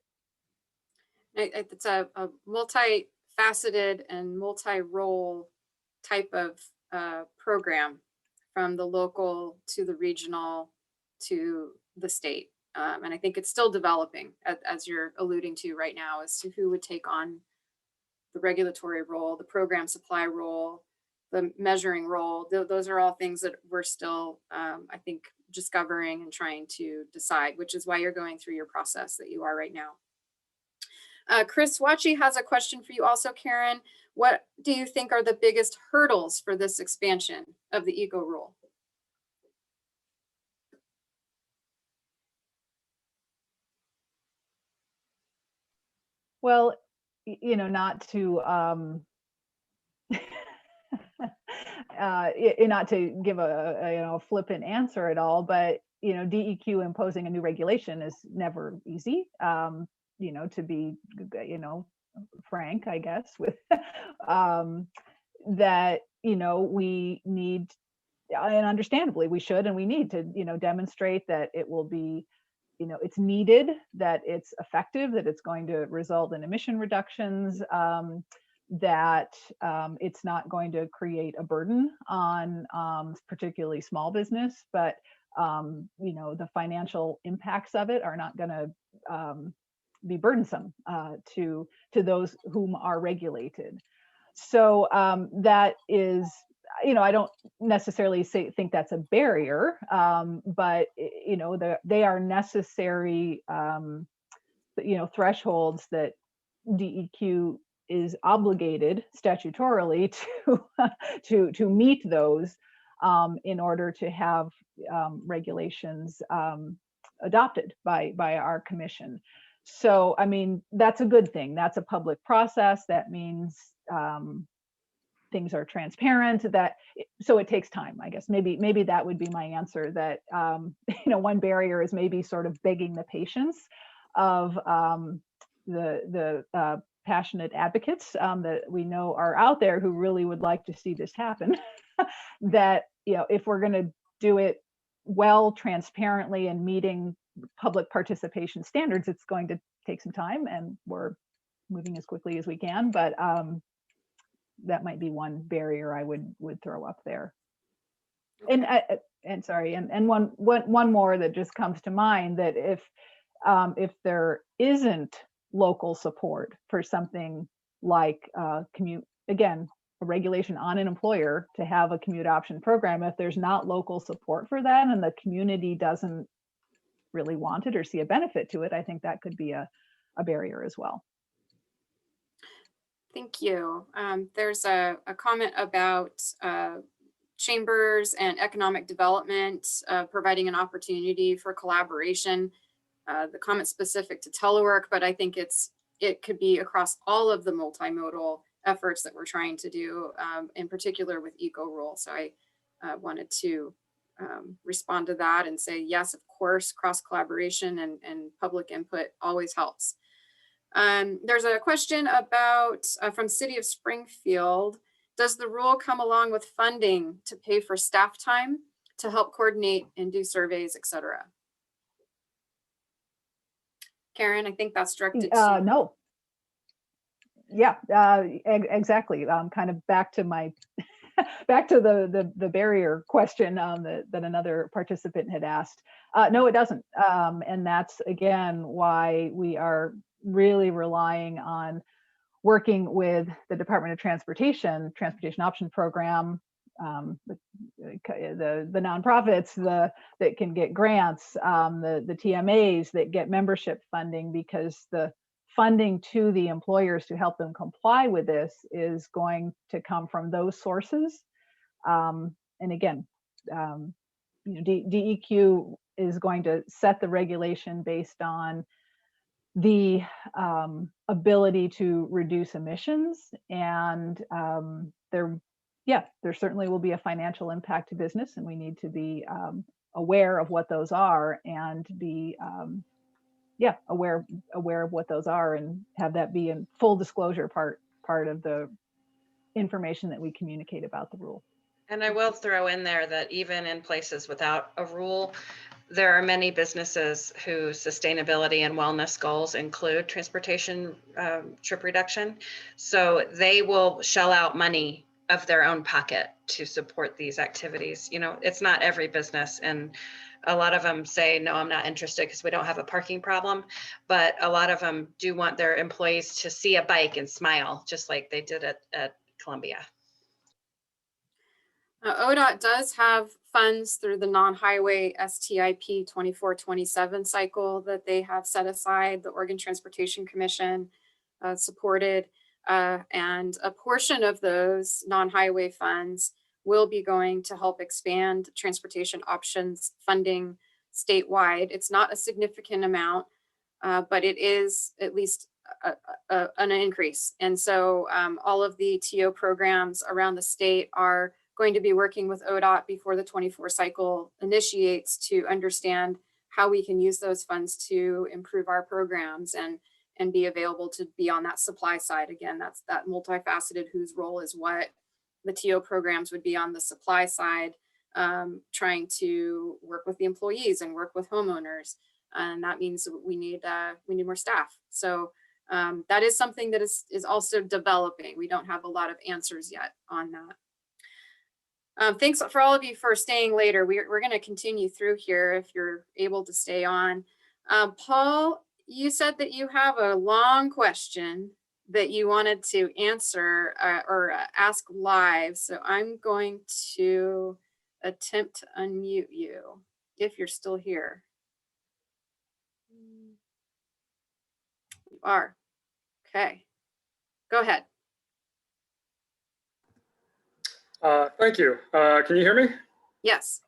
S2: It's a multifaceted and multi-role type of program, from the local to the regional to the state. And I think it's still developing, as you're alluding to right now, as to who would take on the regulatory role, the program supply role, the measuring role. Those are all things that we're still, I think, discovering and trying to decide, which is why you're going through your process that you are right now. Chris Wachi has a question for you also, Karen. What do you think are the biggest hurdles for this expansion of the EGO rule?
S3: Well, not to not to give a flippant answer at all, but DEQ imposing a new regulation is never easy. To be frank, I guess, with that we need, and understandably we should, and we need to demonstrate that it will be it's needed, that it's effective, that it's going to result in emission reductions, that it's not going to create a burden on particularly small business, but the financial impacts of it are not going to be burdensome to those whom are regulated. So that is, I don't necessarily think that's a barrier, but they are necessary, thresholds that DEQ is obligated statutorily to meet those in order to have regulations adopted by our commission. So, I mean, that's a good thing. That's a public process. That means things are transparent, so it takes time, I guess. Maybe that would be my answer, that one barrier is maybe sort of begging the patience of the passionate advocates that we know are out there who really would like to see this happen. That if we're going to do it well, transparently, and meeting public participation standards, it's going to take some time, and we're moving as quickly as we can, but that might be one barrier I would throw up there. Okay. And sorry, and one more that just comes to mind, that if there isn't local support for something like commute, again, a regulation on an employer to have a commute option program, if there's not local support for that and the community doesn't really want it or see a benefit to it, I think that could be a barrier as well.
S2: Thank you. There's a comment about chambers and economic development providing an opportunity for collaboration. The comment specific to telework, but I think it could be across all of the multimodal efforts that we're trying to do, in particular with EGO rule. So I wanted to respond to that and say, yes, of course, cross collaboration and public input always helps. There's a question about from City of Springfield. Does the rule come along with funding to pay for staff time to help coordinate and do surveys, etc.? Karen, I think that's directed to
S3: no. Yeah, exactly. Kind of back to my back to the barrier question that another participant had asked. No, it doesn't. And that's again why we are really relying on working with the Department of Transportation Option Program, the nonprofits that can get grants, the TMAs that get membership funding, because the funding to the employers to help them comply with this is going to come from those sources. And again, DEQ is going to set the regulation based on the ability to reduce emissions, and there certainly will be a financial impact to business, and we need to be aware of what those are, and be aware of what those are, and have that be in full disclosure part of the information that we communicate about the rule.
S5: And I will throw in there that even in places without a rule, there are many businesses whose sustainability and wellness goals include transportation trip reduction. So they will shell out money of their own pocket to support these activities. You know, it's not every business, and a lot of them say, no, I'm not interested because we don't have a parking problem. But a lot of them do want their employees to see a bike and smile, just like they did at Columbia.
S2: ODOT does have funds through the non-highway STIP 24-27 cycle that they have set aside. The Oregon Transportation Commission supported, and a portion of those non-highway funds will be going to help expand transportation options funding statewide. It's not a significant amount, but it is at least an increase. And so all of the TO programs around the state are going to be working with ODOT before the 24 cycle initiates to understand how we can use those funds to improve our programs and be available to be on that supply side. Again, that's that multifaceted whose role is what. The TO programs would be on the supply side, trying to work with the employees and work with homeowners. And that means we need more staff. So that is something that is also developing. We don't have a lot of answers yet on that. Thanks for all of you for staying later. We're going to continue through here if you're able to stay on. Paul, you said that you have a long question that you wanted to answer or ask live. So I'm going to attempt to unmute you if you're still here. You are. Okay. Go ahead.
S7: Thank you. Can you hear me?
S2: Yes.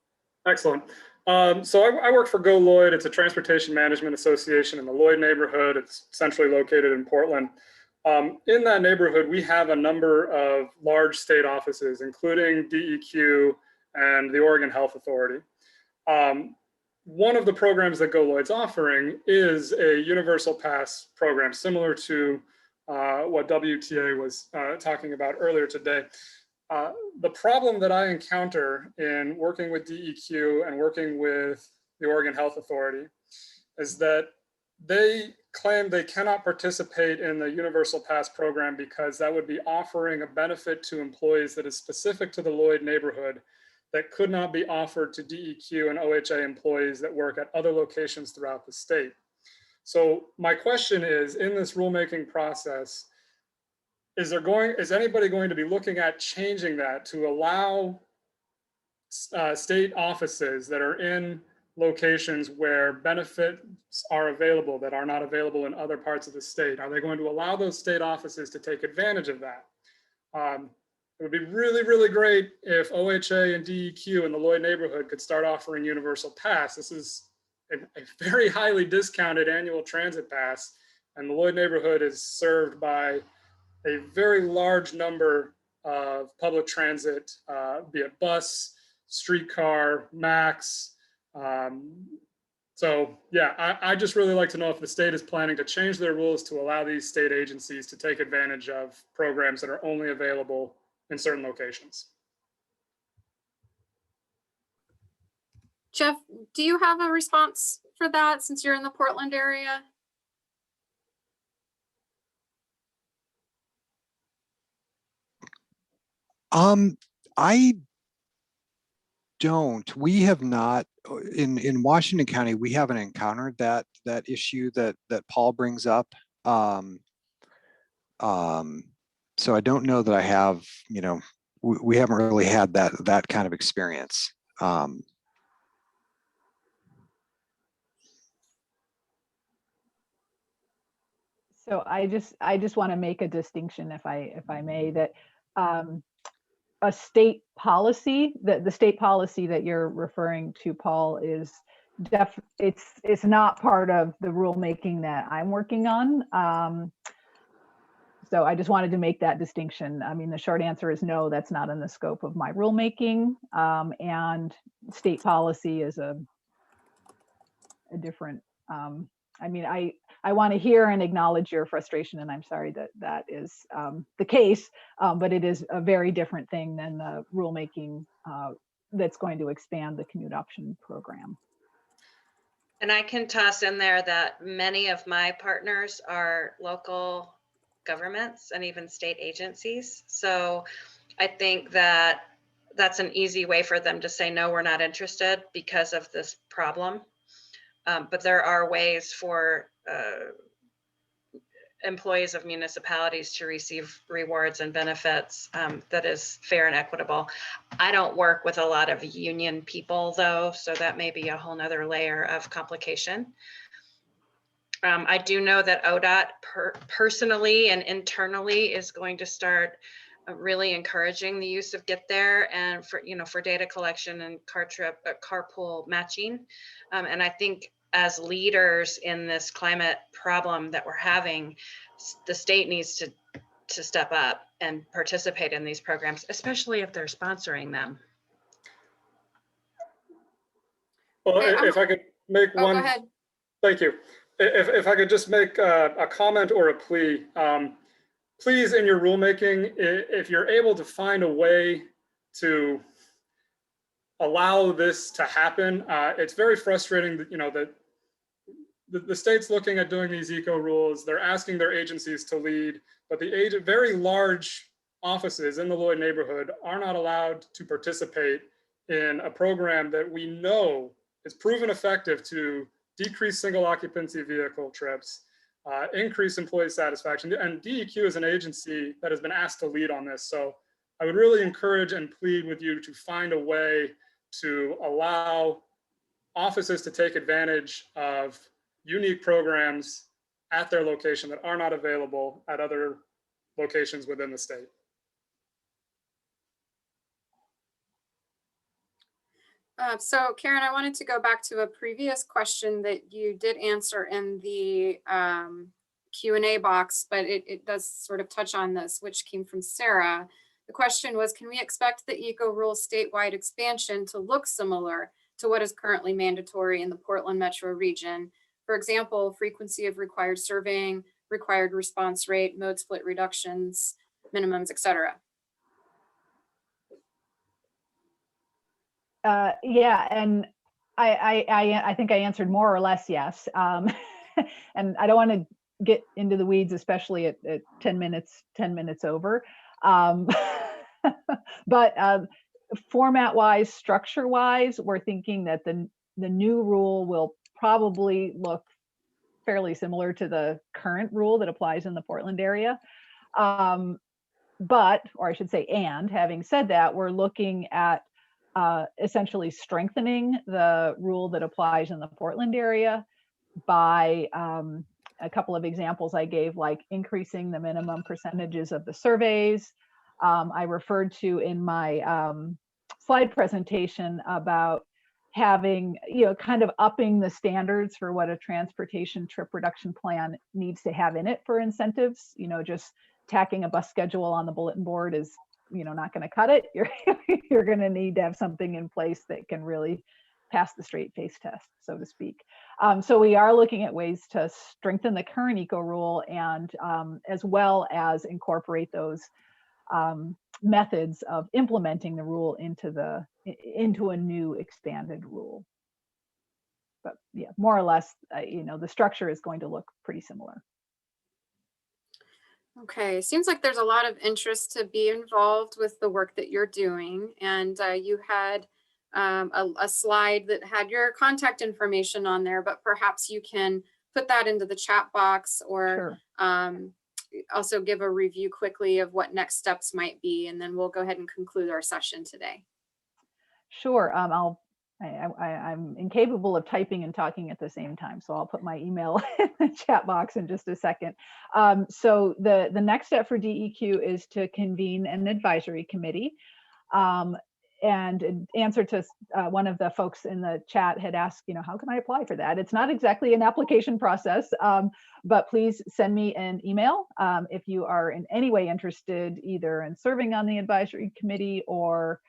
S7: Excellent. So I work for Go Lloyd. It's a transportation management association in the Lloyd neighborhood. It's centrally located in Portland. In that neighborhood, we have a number of large state offices, including DEQ and the Oregon Health Authority. One of the programs that Go Lloyd's offering is a universal pass program, similar to what WTA was talking about earlier today. The problem that I encounter in working with DEQ and working with the Oregon Health Authority is that they claim they cannot participate in the Universal Pass program because that would be offering a benefit to employees that is specific to the Lloyd neighborhood that could not be offered to DEQ and OHA employees that work at other locations throughout the state. So my question is, in this rulemaking process, is anybody going to be looking at changing that to allow state offices that are in locations where benefits are available that are not available in other parts of the state? Are they going to allow those state offices to take advantage of that? It would be really, really great if OHA and DEQ in the Lloyd neighborhood could start offering Universal Pass. This is a very highly discounted annual transit pass, and the Lloyd neighborhood is served by a very large number of public transit, be it bus, streetcar, MAX. So yeah, I just really like to know if the state is planning to change their rules to allow these state agencies to take advantage of programs that are only available in certain locations.
S2: Jeff, do you have a response for that since you're in the Portland area?
S4: I don't. We have not in Washington County. We haven't encountered that issue that Paul brings up. So I don't know that I have. You know, we haven't really had that kind of experience.
S3: So I just want to make a distinction, if I may, that a state policy, that the state policy that you're referring to, Paul, is it's not part of the rulemaking that I'm working on. So I just wanted to make that distinction. I mean, the short answer is no, that's not in the scope of my rulemaking. And state policy is a different, I mean, I want to hear and acknowledge your frustration, and I'm sorry that that is the case, but it is a very different thing than the rulemaking that's going to expand the commute option program.
S5: And I can toss in there that many of my partners are local governments and even state agencies. So I think that that's an easy way for them to say, no, we're not interested because of this problem. But there are ways for employees of municipalities to receive rewards and benefits that is fair and equitable. I don't work with a lot of union people though, so that may be a whole nother layer of complication. I do know that ODOT personally and internally is going to start really encouraging the use of Get There and for data collection and carpool matching. And I think as leaders in this climate problem that we're having, the state needs to step up and participate in these programs, especially if they're sponsoring them.
S7: Well,
S2: Okay,
S7: if I could make one,
S2: go ahead.
S7: Thank you. If I could just make a comment or a plea, please, in your rulemaking, if you're able to find a way to allow this to happen, it's very frustrating that, that the state's looking at doing these eco rules. They're asking their agencies to lead, but the very large offices in the Lloyd neighborhood are not allowed to participate in a program that we know is proven effective to decrease single occupancy vehicle trips, increase employee satisfaction. And DEQ is an agency that has been asked to lead on this. So I would really encourage and plead with you to find a way to allow offices to take advantage of unique programs at their location that are not available at other locations within the state.
S2: So Karen, I wanted to go back to a previous question that you did answer in the Q&A box, but it does sort of touch on this, which came from Sarah. The question was, can we expect the eco rule statewide expansion to look similar to what is currently mandatory in the Portland metro region? For example, frequency of required surveying, required response rate, mode split reductions, minimums, et cetera.
S3: Yeah, and I think I answered more or less yes. And I don't want to get into the weeds, especially at 10 minutes over. But format-wise, structure-wise, we're thinking that the new rule will probably look fairly similar to the current rule that applies in the Portland area. But, or I should say, and having said that, we're looking at essentially strengthening the rule that applies in the Portland area by a couple of examples I gave, like increasing the minimum percentages of the surveys. I referred to in my slide presentation about having, kind of upping the standards for what a transportation trip reduction plan needs to have in it for incentives. Just tacking a bus schedule on the bulletin board is not going to cut it. You're going to need to have something in place that can really pass the straight face test, so to speak. So we are looking at ways to strengthen the current eco rule, and as well as incorporate those methods of implementing the rule into a new expanded rule. But yeah, more or less, the structure is going to look pretty similar.
S2: Okay, seems like there's a lot of interest to be involved with the work that you're doing. And you had a slide that had your contact information on there, but perhaps you can put that into the chat box, or sure. Also give a review quickly of what next steps might be, and then we'll go ahead and conclude our session today.
S3: Sure, I'll I'm incapable of typing and talking at the same time, so I'll put my email in the chat box in just a second. So the next step for DEQ is to convene an advisory committee. And in answer to one of the folks in the chat had asked, how can I apply for that? It's not exactly an application process, but please send me an email if you are in any way interested, either in serving on the advisory committee or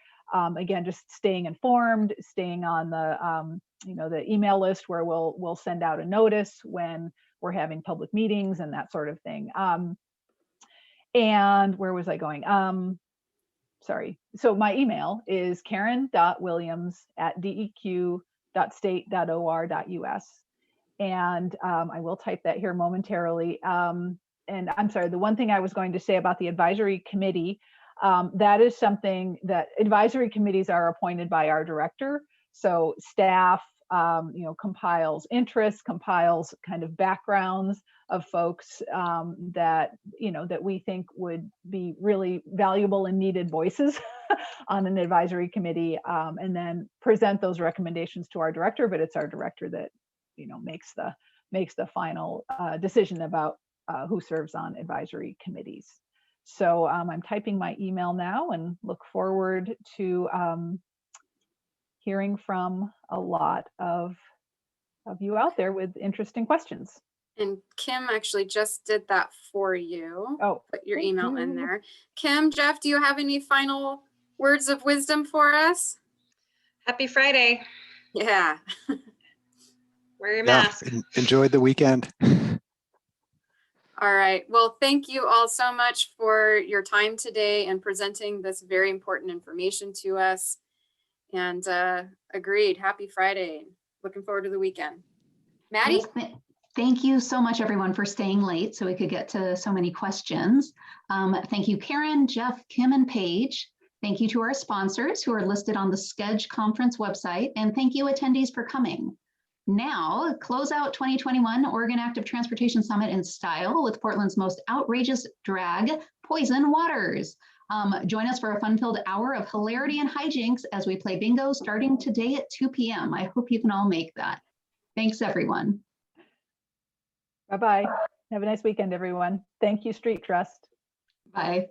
S3: again, just staying informed, staying on the the email list where we'll send out a notice when we're having public meetings and that sort of thing. And where was I going? Sorry. So my email is karen.williams@deq.state.or.us. And I will type that here momentarily. And I'm sorry, the one thing I was going to say about the advisory committee, that is something that advisory committees are appointed by our director. So staff, compiles interests, compiles kind of backgrounds of folks that we think would be really valuable and needed voices on an advisory committee, and then present those recommendations to our director. But it's our director that makes the final decision about who serves on advisory committees. So I'm typing my email now and look forward to hearing from a lot of you out there with interesting questions.
S2: And Kim actually just did that for you.
S3: Oh,
S2: put your email in there. Kim, Jeff, do you have any final words of wisdom for us?
S5: Happy Friday.
S2: Yeah.
S5: Wear your mask.
S4: Enjoyed the weekend.
S2: All right. Well, thank you all so much for your time today and presenting this very important information to us. And agreed. Happy Friday. Looking forward to the weekend. Maddie?
S1: Yes, thank you so much, everyone, for staying late so we could get to so many questions. Thank you, Karen, Jeff, Kim, and Paige. Thank you to our sponsors who are listed on the Schedule conference website. And thank you, attendees, for coming. Now, close out 2021 Oregon Active Transportation Summit in style with Portland's most outrageous drag, Poison Waters. Join us for a fun-filled hour of hilarity and hijinks as we play bingo starting today at 2 p.m. I hope you can all make that. Thanks, everyone.
S3: Bye-bye. Have a nice weekend, everyone. Thank you, Street Trust.
S1: Bye.